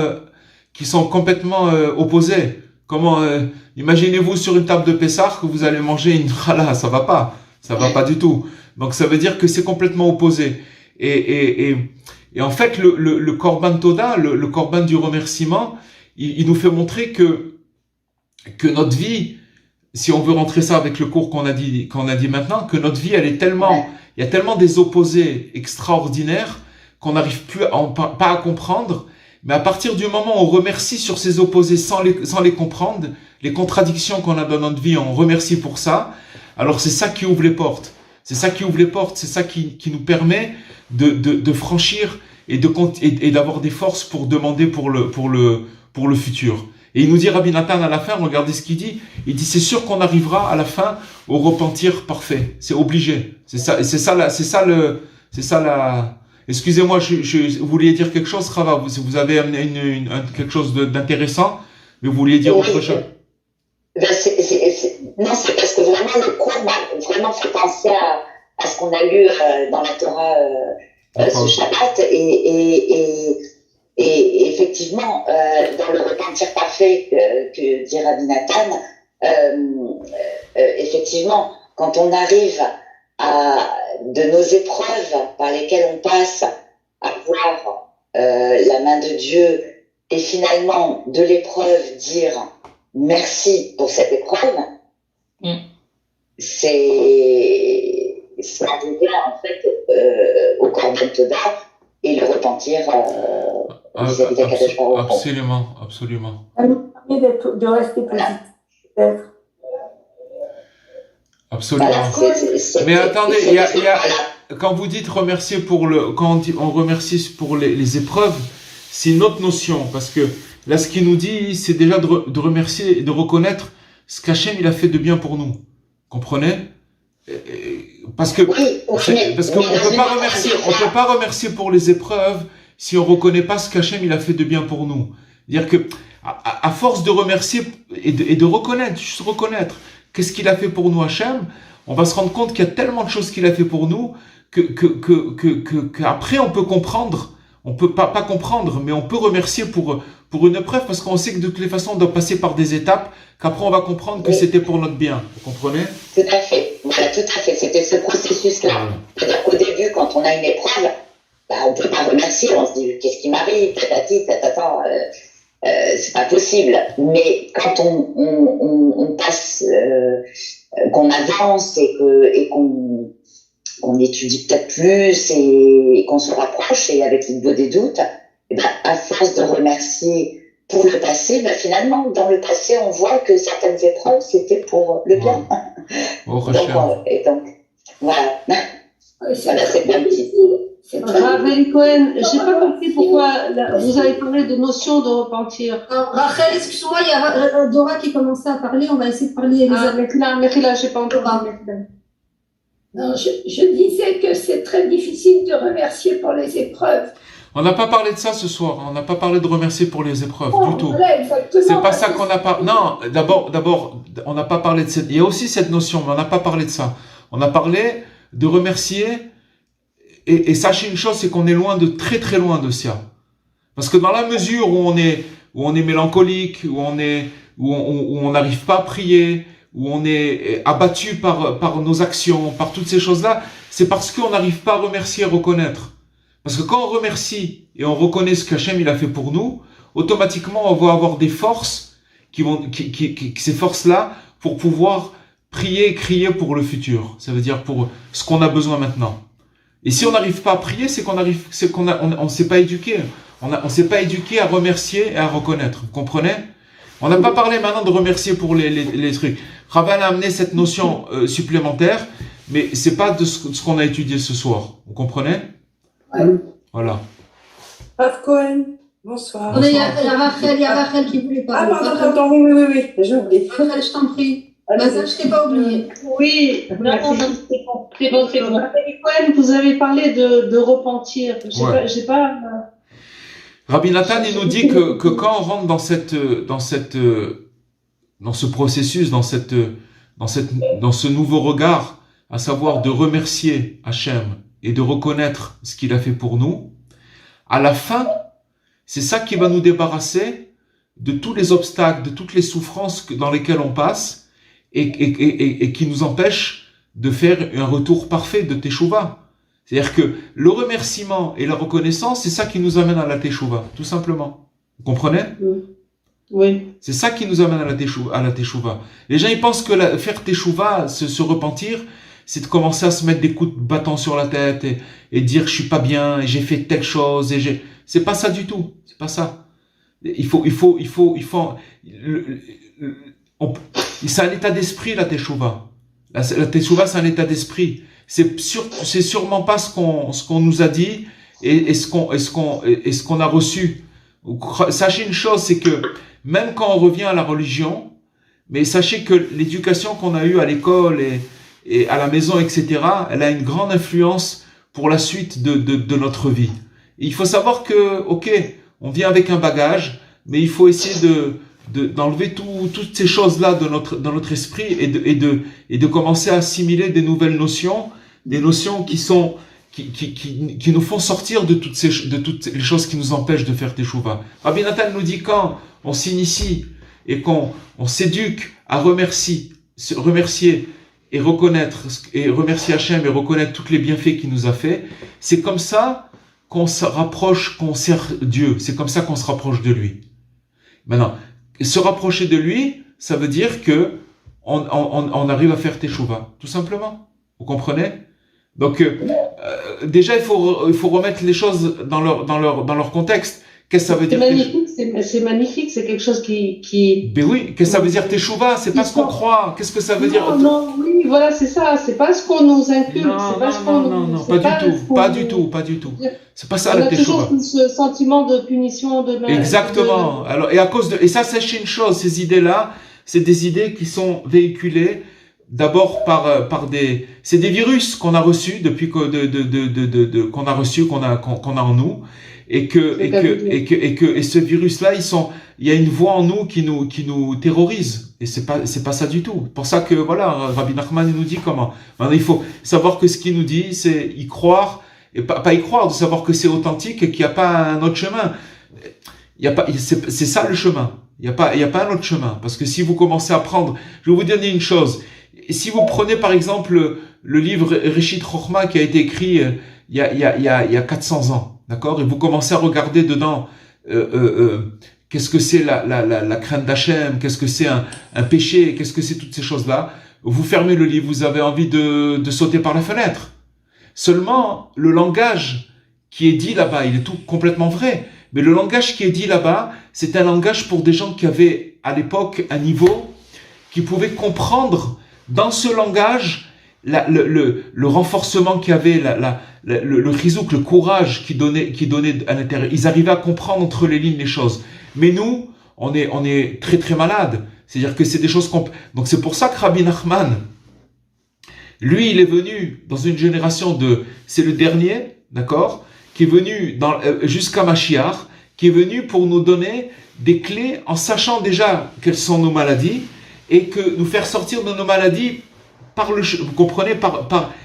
opposées. Imaginez-vous sur une table de Pessah que vous allez manger une challah, ça va pas du tout. Donc ça veut dire que c'est complètement opposé. Et en fait, le Korban Toda, le Korban du remerciement, il nous fait montrer que notre vie, si on veut rentrer ça avec le cours qu'on a dit maintenant, que notre vie, il y a tellement des opposés extraordinaires qu'on n'arrive pas à comprendre. Mais à partir du moment où on remercie sur ces opposés sans les comprendre, les contradictions qu'on a dans notre vie, on remercie pour ça. Alors c'est ça qui ouvre les portes. C'est ça qui nous permet de franchir et d'avoir des forces pour demander pour le futur. Et il nous dit, Rabbi Nathan, à la fin, regardez ce qu'il dit. Il dit, c'est sûr qu'on arrivera à la fin au repentir parfait. C'est obligé. Excusez-moi, vous vouliez dire quelque chose, Rava? Vous avez amené quelque chose d'intéressant, mais vous vouliez dire autre chose? Non, c'est parce que vraiment le cours m'a vraiment fait penser à ce qu'on a lu dans la Torah ce Shabbat et effectivement dans le repentir parfait que dit Rabbi Nathan, effectivement quand on arrive de nos épreuves par lesquelles on passe à voir la main de Dieu et finalement de l'épreuve dire merci pour cette épreuve, c'est arriver en fait au Corban Toda et le repentir vis-à-vis d'Akadosh Baruch Hu. Absolument, absolument. Ça nous permet de rester positif, peut-être. Absolument. Voilà, Mais attendez, quand vous dites remercier on remercie pour les épreuves, c'est une autre notion, parce que là, ce qu'il nous dit, c'est déjà de remercier et de reconnaître ce qu'Hachem il a fait de bien pour nous. Comprenez? Parce que on peut pas remercier pour les épreuves si on reconnaît pas ce qu'Hachem il a fait de bien pour nous. C'est-à-dire que à force de remercier et de reconnaître, juste reconnaître qu'est-ce qu'il a fait pour nous Hachem, on va se rendre compte qu'il y a tellement de choses qu'il a fait pour nous qu'après on peut comprendre. On peut pas comprendre, mais on peut remercier pour une épreuve parce qu'on sait que de toutes les façons on doit passer par des étapes qu'après on va comprendre que c'était pour notre bien. Vous comprenez? Tout à fait. Voilà, tout à fait. C'était ce processus-là. C'est-à-dire qu'au début, quand on a une épreuve, on peut pas remercier. On se dit qu'est-ce qui m'arrive, tatati, tatata. C'est pas possible. Mais quand on passe, qu'on avance et qu'on étudie peut-être plus et qu'on se rapproche et avec le des doutes, et ben, à force de remercier pour le passé, ben finalement, dans le passé, on voit que certaines épreuves, c'était pour le bien. Donc, voilà. Voilà, c'est bien petit. Raphaël Cohen, j'ai pas compris pourquoi vous avez parlé de notion de repentir. Rachel, excuse-moi, il y a Dora qui commençait à parler, on va essayer de parler Elisabeth. Là, j'ai pas entendu. Non, je disais que c'est très difficile de remercier pour les épreuves. On n'a pas parlé de ça ce soir. On n'a pas parlé de remercier pour les épreuves du tout. Voilà, C'est pas ça qu'on a parlé. Non, d'abord, on n'a pas parlé de cette. Il y a aussi cette notion, mais on n'a pas parlé de ça. On a parlé de remercier. Et sachez une chose, c'est qu'on est loin de très très loin de ça. Parce que dans la mesure où on est mélancolique, où on n'arrive pas à prier, où on est abattu par nos actions, par toutes ces choses-là, c'est parce qu'on n'arrive pas à remercier et reconnaître. Parce que quand on remercie et on reconnaît ce qu'Hachem il a fait pour nous, automatiquement on va avoir des forces ces forces-là pour pouvoir prier et crier pour le futur. Ça veut dire pour ce qu'on a besoin maintenant. Et si on n'arrive pas à prier, c'est qu'on s'est pas éduqué. On s'est pas éduqué à remercier et à reconnaître. Vous comprenez? On n'a pas parlé maintenant de remercier pour les trucs. Raval a amené cette notion supplémentaire, mais c'est pas de ce qu'on a étudié ce soir. Vous comprenez? Ouais. Voilà. Rav Cohen, bonsoir. Il y a Rachel qui voulait parler. Ah, pardon, oui, j'ai oublié. Rachel, je t'en prie. Ça, je t'ai pas oublié. Oui, c'est bon. Raphaël Cohen, vous avez parlé de repentir. J'ai pas. Rabbi Nathan, il nous dit que quand on rentre dans ce processus, dans ce nouveau regard, à savoir de remercier Hachem et de reconnaître ce qu'il a fait pour nous, à la fin, c'est ça qui va nous débarrasser de tous les obstacles, de toutes les souffrances dans lesquelles on passe et qui nous empêchent de faire un retour parfait de Teshuvah. C'est-à-dire que le remerciement et la reconnaissance, c'est ça qui nous amène à la Teshuvah, tout simplement. Vous comprenez? Oui. C'est ça qui nous amène à la Teshuvah. Les gens, ils pensent que faire Teshuvah, se repentir, c'est de commencer à se mettre des coups de bâton sur la tête et dire je suis pas bien et j'ai fait telle chose c'est pas ça du tout. C'est pas ça. C'est un état d'esprit, la Teshuvah. La Teshuvah, c'est un état d'esprit. C'est sûrement pas ce qu'on nous a dit et ce qu'on a reçu. Sachez une chose, c'est que même quand on revient à la religion, mais sachez que l'éducation qu'on a eue à l'école et à la maison, etc., elle a une grande influence pour la suite de notre vie. Et il faut savoir que, ok, on vient avec un bagage, mais il faut essayer d'enlever toutes ces choses-là dans notre esprit et de commencer à assimiler des nouvelles notions, des notions qui nous font sortir de toutes les choses qui nous empêchent de faire Teshuvah. Rabbi Nathan nous dit quand on s'initie et qu'on s'éduque à remercier et remercier Hachem et reconnaître tous les bienfaits qu'il nous a fait, c'est comme ça qu'on se rapproche, qu'on sert Dieu. C'est comme ça qu'on se rapproche de lui. Maintenant, se rapprocher de lui, ça veut dire que on arrive à faire teshuva, tout simplement. Vous comprenez? Donc, déjà, il faut remettre les choses dans leur contexte. Qu'est-ce que ça veut dire? C'est magnifique, c'est quelque chose qui... Ben oui, qu'est-ce que ça veut dire teshuva? C'est pas ce qu'on croit. Qu'est-ce que ça veut dire? Non, oui, voilà, c'est ça. C'est pas ce qu'on nous inculque. Non, pas du tout. C'est pas ça la teshuva. On a toujours ce sentiment de punition, de... Exactement. Alors, et ça, sachez une chose, ces idées-là, c'est des idées qui sont véhiculées d'abord c'est des virus qu'on a reçus depuis qu'on a en nous. Et ce virus-là, il y a une voix en nous qui nous terrorise. Et c'est pas ça du tout. Pour ça que, voilà, Rabbi Nachman nous dit comment. Maintenant, il faut savoir que ce qu'il nous dit, c'est y croire, et pas y croire, de savoir que c'est authentique et qu'il n'y a pas un autre chemin. C'est ça le chemin. Il y a pas un autre chemin. Parce que si vous commencez à prendre, je vais vous donner une chose. Si vous prenez, par exemple, le livre Reshit Chochma qui a été écrit il y a 400 ans. D'accord? Et vous commencez à regarder dedans, qu'est-ce que c'est la crainte d'Hachem, qu'est-ce que c'est un péché, qu'est-ce que c'est toutes ces choses-là. Vous fermez le livre, vous avez envie de sauter par la fenêtre. Seulement, le langage qui est dit là-bas, il est tout complètement vrai. Mais le langage qui est dit là-bas, c'est un langage pour des gens qui avaient, à l'époque, un niveau, qui pouvaient comprendre dans ce langage, le renforcement qu'il y avait, le chizouk, le courage qui donnait à l'intérieur. Ils arrivaient à comprendre entre les lignes les choses. Mais nous, on est très très malade. C'est-à-dire que c'est des choses donc c'est pour ça que Rabbi Nachman, lui, il est venu dans une génération c'est le dernier, d'accord, qui est venu jusqu'à Mashiach, qui est venu pour nous donner des clés en sachant déjà quelles sont nos maladies et que nous faire sortir de nos maladies vous comprenez,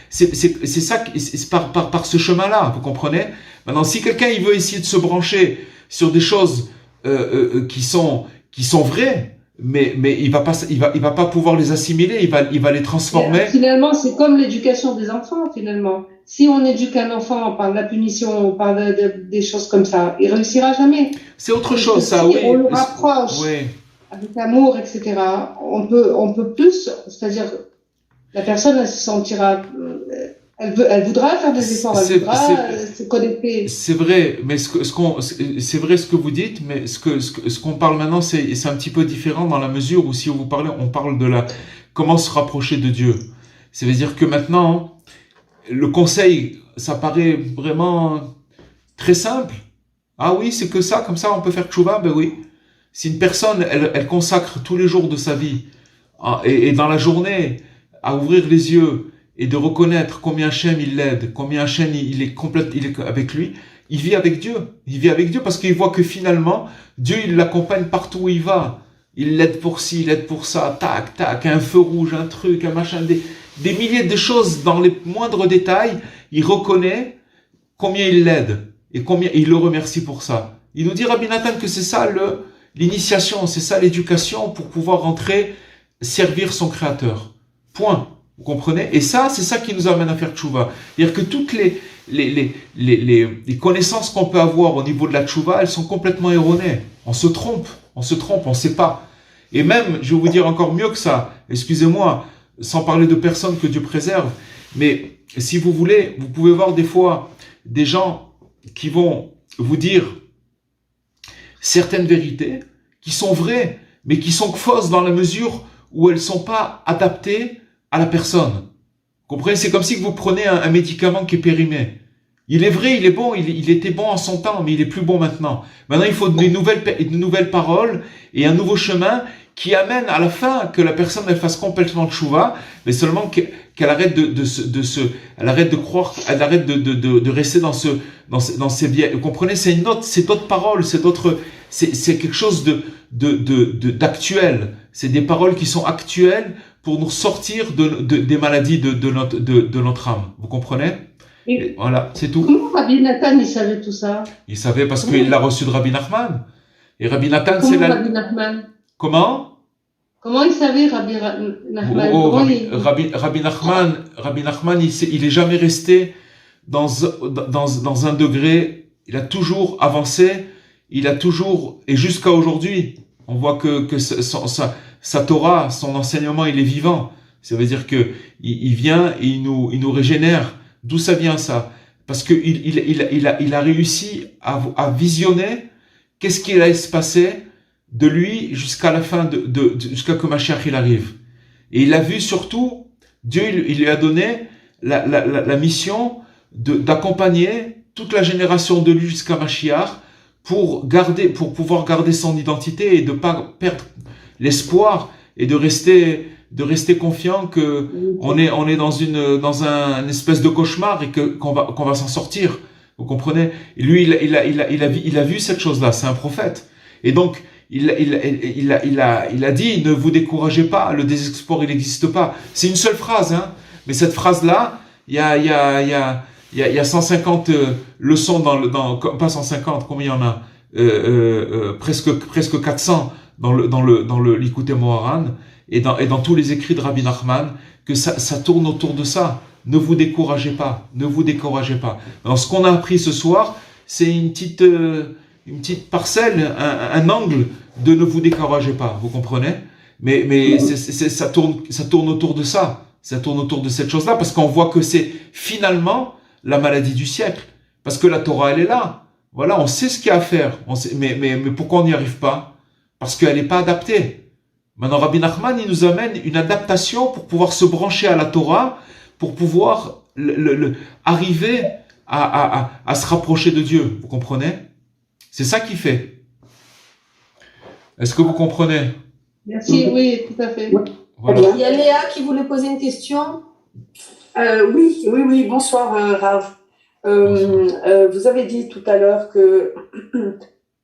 c'est ça, c'est par ce chemin-là, vous comprenez? Maintenant, si quelqu'un il veut essayer de se brancher sur des choses qui sont vraies, mais il va pas pouvoir les assimiler, il va les transformer. Finalement, c'est comme l'éducation des enfants. Finalement, si on éduque un enfant par la punition, par des choses comme ça, il réussira jamais. C'est autre chose, ça, oui. On le rapproche avec amour, etc. On peut plus, c'est-à-dire. La personne, elle se sentira, elle voudra faire des efforts, elle voudra se connecter. C'est vrai, mais c'est vrai ce que vous dites, mais ce qu'on parle maintenant, c'est un petit peu différent dans la mesure où si on parle de comment se rapprocher de Dieu. Ça veut dire que maintenant, le conseil, ça paraît vraiment très simple. Ah oui, c'est que ça, comme ça, on peut faire tchouva, ben oui. Si une personne, elle consacre tous les jours de sa vie, et dans la journée, à ouvrir les yeux et de reconnaître combien Hachem il l'aide, combien Hachem il est avec lui, il vit avec Dieu. Il vit avec Dieu parce qu'il voit que finalement, Dieu il l'accompagne partout où il va. Il l'aide pour ci, il l'aide pour ça, tac, tac, un feu rouge, un truc, un machin, des milliers de choses dans les moindres détails. Il reconnaît combien il l'aide et combien il le remercie pour ça. Il nous dit, Rabbi Nathan, que c'est ça l'initiation, c'est ça l'éducation pour pouvoir rentrer, servir son Créateur. Point. Vous comprenez? Et ça, c'est ça qui nous amène à faire tchouva. C'est-à-dire que toutes les connaissances qu'on peut avoir au niveau de la tchouva, elles sont complètement erronées. On se trompe, on sait pas. Et même, je vais vous dire encore mieux que ça, excusez-moi, sans parler de personnes que Dieu préserve, mais si vous voulez, vous pouvez voir des fois des gens qui vont vous dire certaines vérités qui sont vraies, mais qui sont fausses dans la mesure où elles sont pas adaptées à la personne. Vous comprenez? C'est comme si vous prenez un médicament qui est périmé. Il est vrai, il est bon, il était bon en son temps, mais il est plus bon maintenant. Maintenant, il faut de nouvelles paroles et un nouveau chemin qui amène à la fin que la personne elle fasse complètement de tchouva, mais seulement qu'elle arrête elle arrête de croire, elle arrête de rester dans ces biais. Vous comprenez? C'est d'autres paroles, c'est quelque chose d'actuel. C'est des paroles qui sont actuelles pour nous sortir des maladies de notre âme. Vous comprenez? Et voilà, c'est tout. Comment Rabbi Nathan, il savait tout ça? Il savait parce qu'il l'a reçu de Rabbi Nachman. Et Rabbi Nathan, Comment Rabbi Nachman? Comment? Comment il savait, Nachman? Oh, Comment il... Rabbi Nachman, il est jamais resté dans un degré, il a toujours avancé, il a toujours, et jusqu'à aujourd'hui, on voit que sa Torah, son enseignement, il est vivant. Ça veut dire que il vient et il nous régénère. D'où ça vient ça? Parce que il a réussi à visionner qu'est-ce qui allait se passer de lui jusqu'à la fin jusqu'à que Mashiach il arrive. Et il a vu surtout, Dieu il lui a donné la mission d'accompagner toute la génération de lui jusqu'à Mashiach pour pouvoir garder son identité et de pas perdre l'espoir et de rester confiant que on est dans un espèce de cauchemar et qu'on va s'en sortir. Vous comprenez? Et lui, il a vu cette chose-là. C'est un prophète. Et donc, il a dit, ne vous découragez pas, le désespoir, il n'existe pas. C'est une seule phrase, hein. Mais cette phrase-là, il y a 150 leçons pas 150, combien il y en a? Presque 400 dans le Likutei Moharan et dans tous les écrits de Rabbi Nachman, que ça tourne autour de ça. Ne vous découragez pas, ne vous découragez pas. Alors, ce qu'on a appris ce soir, c'est une petite parcelle, un angle de ne vous découragez pas, vous comprenez? Mais ça tourne autour de ça. Ça tourne autour de cette chose-là, parce qu'on voit que c'est finalement la maladie du siècle. Parce que la Torah, elle est là. Voilà, on sait ce qu'il y a à faire. Mais pourquoi on n'y arrive pas? Parce qu'elle n'est pas adaptée. Maintenant, Rabbi Nachman, il nous amène une adaptation pour pouvoir se brancher à la Torah, pour pouvoir arriver à se rapprocher de Dieu. Vous comprenez? C'est ça qu'il fait. Est-ce que vous comprenez? Merci, oui, tout à fait. Voilà. Il y a Léa qui voulait poser une question. Oui, bonsoir Rav. Vous avez dit tout à l'heure que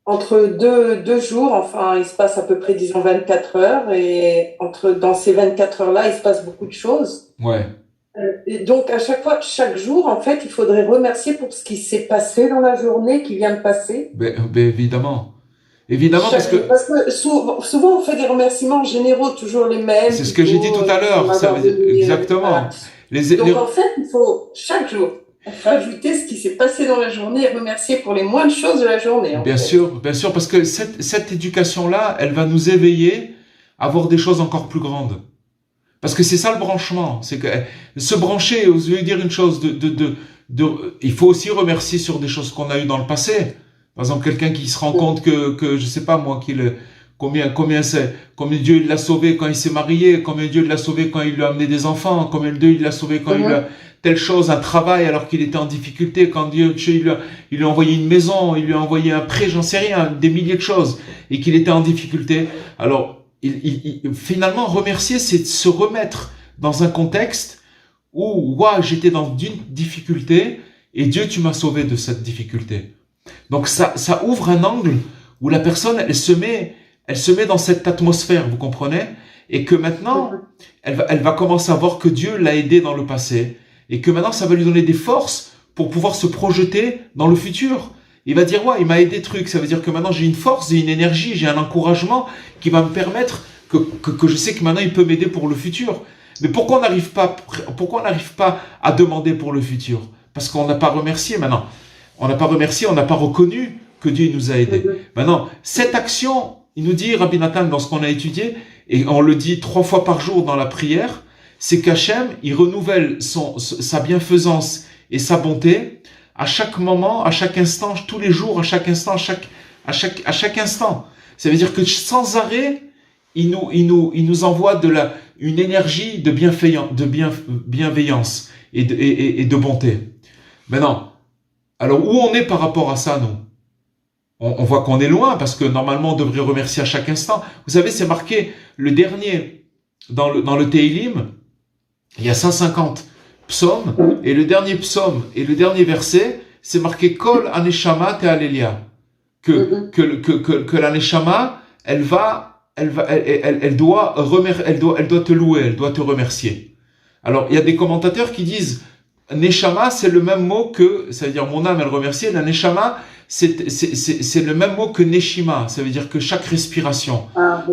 entre deux jours, enfin, il se passe à peu près, disons, 24 heures, et dans ces 24 heures-là, il se passe beaucoup de choses. Ouais. Et donc, à chaque jour, en fait, il faudrait remercier pour ce qui s'est passé dans la journée, qui vient de passer. Évidemment. Évidemment, parce que souvent, on fait des remerciements généraux, toujours les mêmes. C'est ce que j'ai dit tout à l'heure. Ça veut dire, exactement. Voilà. Donc, en fait, il faut chaque jour rajouter ce qui s'est passé dans la journée et remercier pour les moindres choses de la journée. Bien sûr, parce que cette éducation-là, elle va nous éveiller à voir des choses encore plus grandes. Parce que c'est ça le branchement. C'est que se brancher, vous voulez dire une chose, il faut aussi remercier sur des choses qu'on a eues dans le passé. Par exemple, quelqu'un qui se rend compte que je sais pas moi, combien Dieu il l'a sauvé quand il s'est marié, combien Dieu il l'a sauvé quand il lui a amené des enfants, combien Dieu il l'a sauvé quand il lui a telle chose, un travail alors qu'il était en difficulté, quand Dieu il lui a envoyé une maison, il lui a envoyé un prêt, j'en sais rien, des milliers de choses, et qu'il était en difficulté. Alors, finalement, remercier, c'est de se remettre dans un contexte où, j'étais dans une difficulté, et Dieu, tu m'as sauvé de cette difficulté. Donc, ça ouvre un angle où la personne, elle se met dans cette atmosphère, vous comprenez? Et que maintenant, elle va commencer à voir que Dieu l'a aidé dans le passé, et que maintenant, ça va lui donner des forces pour pouvoir se projeter dans le futur. Il va dire, il m'a aidé truc. Ça veut dire que maintenant, j'ai une force, j'ai une énergie, j'ai un encouragement qui va me permettre que je sais que maintenant, il peut m'aider pour le futur. Mais pourquoi on n'arrive pas à demander pour le futur? Parce qu'on n'a pas remercié maintenant. On n'a pas remercié, on n'a pas reconnu que Dieu nous a aidés. Maintenant, cette action, il nous dit, Rabbi Nathan, dans ce qu'on a étudié, et on le dit 3 fois par jour dans la prière, c'est qu'Hachem, il renouvelle sa bienfaisance et sa bonté à chaque moment, à chaque instant, tous les jours, à chaque instant, à chaque instant. Ça veut dire que sans arrêt, il nous envoie une énergie de bienveillance et de bonté. Maintenant, alors où on est par rapport à ça, nous? On voit qu'on est loin, parce que normalement, on devrait remercier à chaque instant. Vous savez, c'est marqué, le dernier, dans le Teilim, il y a 150 psaumes, et le dernier psaume, et le dernier verset, c'est marqué Kol Aneshama Te Alelia. Que la Neshama, elle doit te louer, elle doit te remercier. Alors, il y a des commentateurs qui disent, Neshama, c'est le même mot que, ça veut dire mon âme, elle remercie, la Neshama, c'est le même mot que Neshima, ça veut dire que chaque respiration.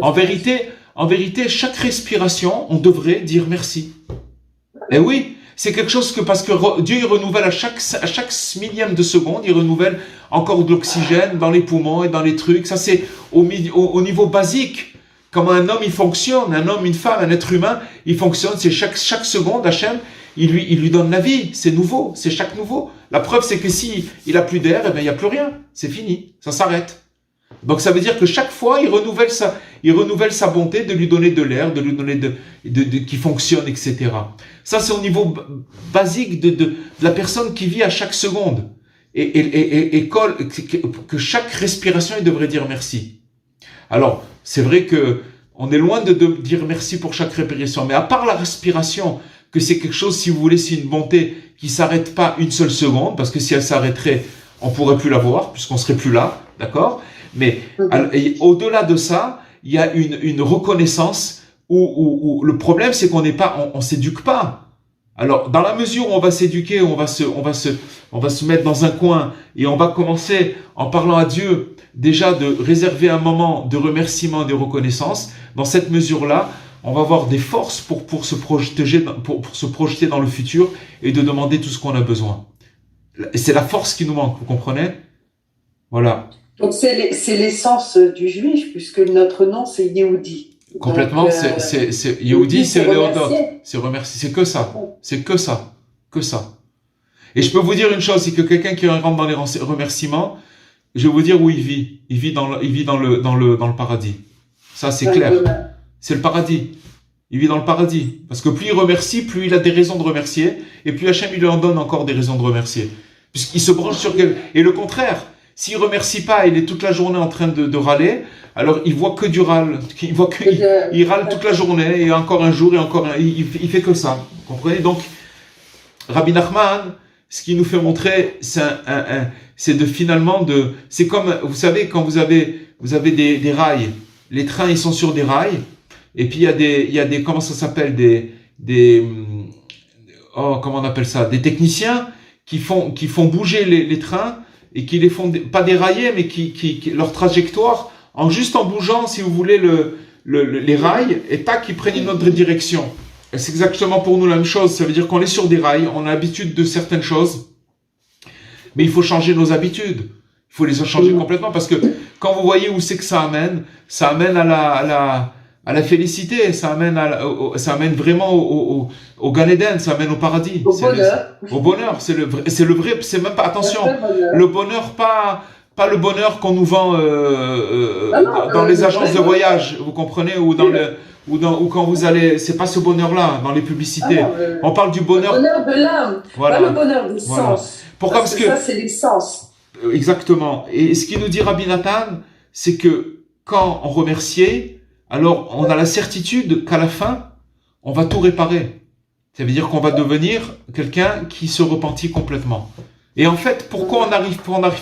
En vérité, en vérité, chaque respiration, on devrait dire merci. Et oui, c'est quelque chose que, parce que Dieu, il renouvelle à chaque millième de seconde, il renouvelle encore de l'oxygène dans les poumons et dans les trucs. Ça, c'est au niveau basique. Comment un homme, il fonctionne, un homme, une femme, un être humain, il fonctionne, c'est chaque seconde, Hachem, il lui donne la vie, c'est nouveau, c'est chaque nouveau. La preuve, c'est que si il a plus d'air, eh bien, il n'y a plus rien, c'est fini, ça s'arrête. Donc ça veut dire que chaque fois, il renouvelle sa bonté de lui donner de l'air, de lui donner qui fonctionne, etc. Ça, c'est au niveau basique de la personne qui vit à chaque seconde. Et que chaque respiration, il devrait dire merci. Alors, c'est vrai que on est loin de dire merci pour chaque respiration, mais à part la respiration, que c'est quelque chose, si vous voulez, c'est une bonté qui s'arrête pas une seule seconde, parce que si elle s'arrêterait, on pourrait plus la voir, puisqu'on serait plus là, d'accord? Mais au-delà de ça, il y a une reconnaissance où le problème, c'est on s'éduque pas. Alors, dans la mesure où on va s'éduquer, on va se mettre dans un coin et on va commencer en parlant à Dieu déjà de réserver un moment de remerciement et de reconnaissance. Dans cette mesure-là, on va avoir des forces pour se projeter dans le futur et de demander tout ce qu'on a besoin. Et c'est la force qui nous manque, vous comprenez? Voilà. Donc c'est l'essence du juif, puisque notre nom c'est Yehudi. Complètement, c'est Yehudi, c'est Léodot, c'est remercier, c'est que ça. Et je peux vous dire une chose, c'est que quelqu'un qui rentre dans les remerciements, je vais vous dire où il vit. Il vit dans le paradis. Ça, c'est clair. C'est le paradis. Il vit dans le paradis. Parce que plus il remercie, plus il a des raisons de remercier. Et plus Hachem, il lui en donne encore des raisons de remercier. Puisqu'il se branche sur et le contraire. S'il remercie pas, il est toute la journée en train de râler. Alors, il voit que du râle. Il râle toute la journée. Et encore un jour, et encore un. Il fait que ça. Vous comprenez? Donc, Rabbi Nachman, ce qui nous fait montrer, c'est c'est comme, vous savez, quand vous avez des rails, les trains, ils sont sur des rails, et puis il y a des, comment ça s'appelle, comment on appelle ça, des techniciens qui font bouger les trains, et qui les font, pas dérailler, mais qui leur trajectoire, juste en bougeant, si vous voulez, les rails, et tac, ils prennent une autre direction. Et c'est exactement pour nous la même chose. Ça veut dire qu'on est sur des rails, on a l'habitude de certaines choses, mais il faut changer nos habitudes. Il faut les changer complètement, parce que quand vous voyez où c'est que ça amène à la félicité, ça amène vraiment au Gan Eden, ça amène au paradis. Au bonheur. C'est le vrai, c'est même pas, attention, le bonheur, pas le bonheur qu'on nous vend dans les agences de voyage, vous comprenez, ou quand vous allez, c'est pas ce bonheur-là, dans les publicités. On parle du bonheur. Le bonheur de l'âme, pas le bonheur du sens. Pourquoi? Parce que ça, c'est l'essence. Exactement. Et ce qui nous dit Rabbi Nathan, c'est que quand on remercie, alors on a la certitude qu'à la fin, on va tout réparer. Ça veut dire qu'on va devenir quelqu'un qui se repentit complètement. Et en fait, pourquoi on n'arrive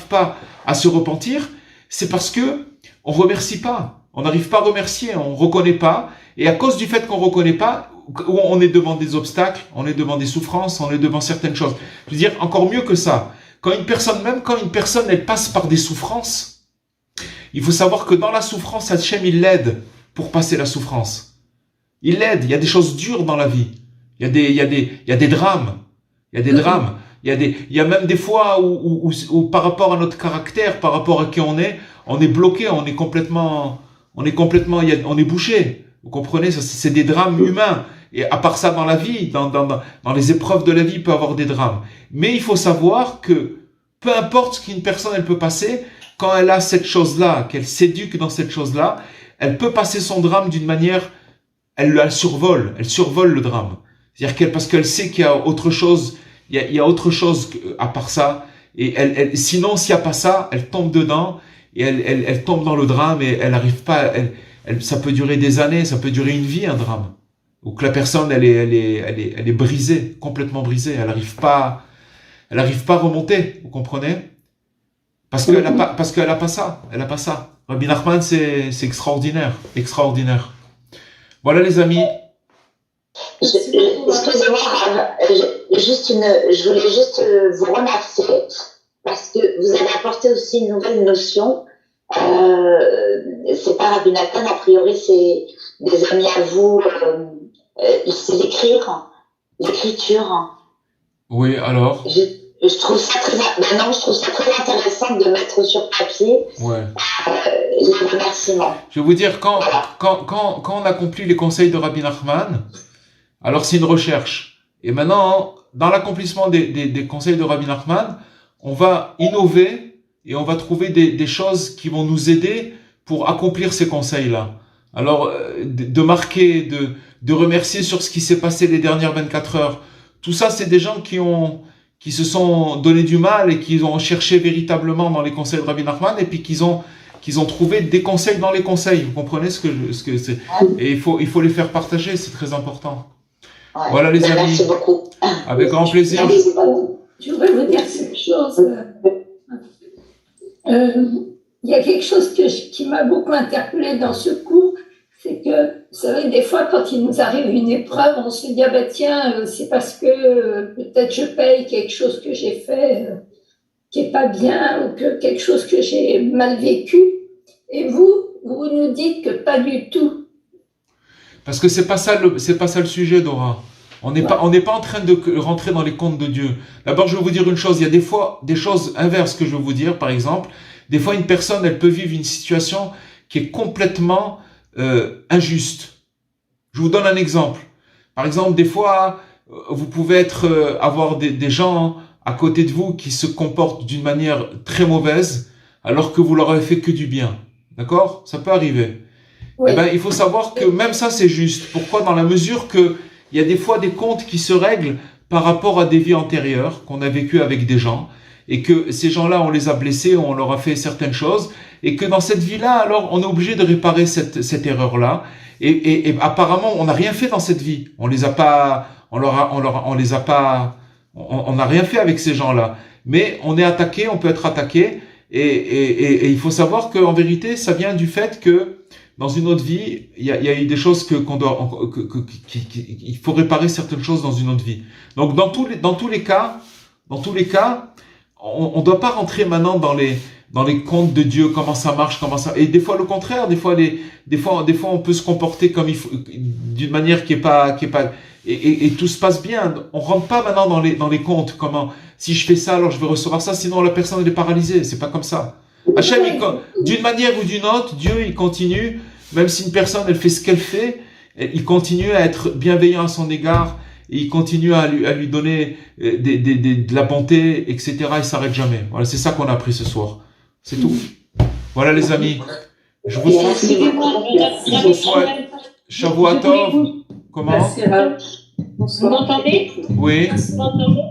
pas à se repentir? C'est parce que on remercie pas. On n'arrive pas à remercier, on reconnaît pas. Et à cause du fait qu'on reconnaît pas, on est devant des obstacles, on est devant des souffrances, on est devant certaines choses. Je veux dire, encore mieux que ça. Quand une personne, elle passe par des souffrances, il faut savoir que dans la souffrance, Hachem, il l'aide pour passer la souffrance. Il l'aide. Il y a des choses dures dans la vie. Il y a des drames. Il y a même des fois où par rapport à notre caractère, par rapport à qui on est bloqué, on est complètement, on est bouché. Vous comprenez? Ça, c'est des drames humains. Et à part ça, dans la vie, dans les épreuves de la vie, il peut y avoir des drames. Mais il faut savoir que peu importe ce qu'une personne elle peut passer, quand elle a cette chose-là, qu'elle s'éduque dans cette chose-là, elle peut passer son drame d'une manière, elle survole le drame. C'est-à-dire parce qu'elle sait qu'il y a autre chose, il y a autre chose à part ça. Et sinon, s'il n'y a pas ça, elle tombe dedans et elle tombe dans le drame et elle n'arrive pas. Ça peut durer des années, ça peut durer une vie, un drame. Ou que la personne, elle est brisée, complètement brisée. Elle n'arrive pas à remonter. Vous comprenez? Parce qu'elle a pas ça. Elle a pas ça. Rabbi Nachman, c'est extraordinaire. Voilà, les amis. Excusez-moi, je voulais juste vous remercier parce que vous avez apporté aussi une nouvelle notion. C'est pas Rabbi Nathan, a priori c'est des amis à vous, c'est l'écriture. Oui, alors? Je trouve ça très intéressant de mettre sur papier Ouais. les remerciements. Je vais vous dire, quand on accomplit les conseils de Rabbi Nachman, alors c'est une recherche. Et maintenant, dans l'accomplissement des conseils de Rabbi Nachman, on va innover et on va trouver des choses qui vont nous aider pour accomplir ces conseils-là. Alors, de marquer, de remercier sur ce qui s'est passé les dernières 24 heures. Tout ça, c'est des gens qui se sont donné du mal et qui ont cherché véritablement dans les conseils de Rabbi Nachman et puis qu'ils ont trouvé des conseils dans les conseils. Vous comprenez ce que c'est? Et il faut les faire partager, c'est très important. Ouais. Voilà les amis. Merci beaucoup. Avec grand plaisir. Je voudrais vous dire cette chose. Il y a quelque chose qui m'a beaucoup interpellée dans ce cours, c'est que, vous savez, des fois, quand il nous arrive une épreuve, on se dit, ah ben tiens, c'est parce que peut-être je paye quelque chose que j'ai fait qui est pas bien, ou que quelque chose que j'ai mal vécu. Et vous nous dites que pas du tout. Parce que c'est pas ça le sujet, Dora. On n'est pas en train de rentrer dans les comptes de Dieu. D'abord, je vais vous dire une chose. Il y a des fois des choses inverses que je vais vous dire. Par exemple, des fois, une personne, elle peut vivre une situation qui est complètement injuste. Je vous donne un exemple. Par exemple, des fois, vous pouvez avoir des gens à côté de vous qui se comportent d'une manière très mauvaise, alors que vous leur avez fait que du bien. D'accord? Ça peut arriver. Oui. Eh ben, il faut savoir que même ça, c'est juste. Pourquoi? Dans la mesure que il y a des fois des comptes qui se règlent par rapport à des vies antérieures qu'on a vécues avec des gens, et que ces gens-là, on les a blessés, on leur a fait certaines choses, et que dans cette vie-là, alors, on est obligé de réparer cette erreur-là. Et apparemment, on n'a rien fait dans cette vie. On n'a rien fait avec ces gens-là. Mais on est attaqué, on peut être attaqué, et il faut savoir qu'en vérité, ça vient du fait que dans une autre vie, il y a eu des choses il faut réparer certaines choses dans une autre vie. Donc dans tous les cas, on ne doit pas rentrer maintenant dans les comptes de Dieu, comment ça marche, et des fois le contraire, des fois on peut se comporter comme il faut, d'une manière qui est pas et tout se passe bien. On rentre pas maintenant dans les comptes, comment si je fais ça alors je vais recevoir ça, sinon la personne elle est paralysée, c'est pas comme ça. Hachem, d'une manière ou d'une autre, Dieu il continue, même si une personne elle fait ce qu'elle fait, il continue à être bienveillant à son égard, et il continue à lui donner de la bonté, etc. Il s'arrête jamais. Voilà, c'est ça qu'on a appris ce soir. C'est tout. Voilà les amis. Je vous souhaite Shavua Tov. Comment? Vous m'entendez? Oui. Vous m'entendez?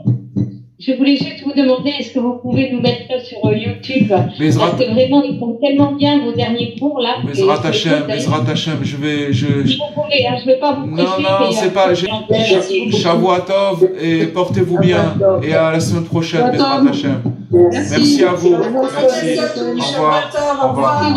Je voulais juste vous demander, est-ce que vous pouvez nous mettre ça sur YouTube? Parce que vraiment, ils font tellement bien vos derniers cours, là. Bezrat Hashem, je vais... Si vous pouvez, hein, je ne veux pas vous prêcher. Non, c'est pas... Shavua Tov, et portez-vous bien. Et à la semaine prochaine, Bezrat Hashem. Merci à vous. Merci. Au revoir. Au revoir.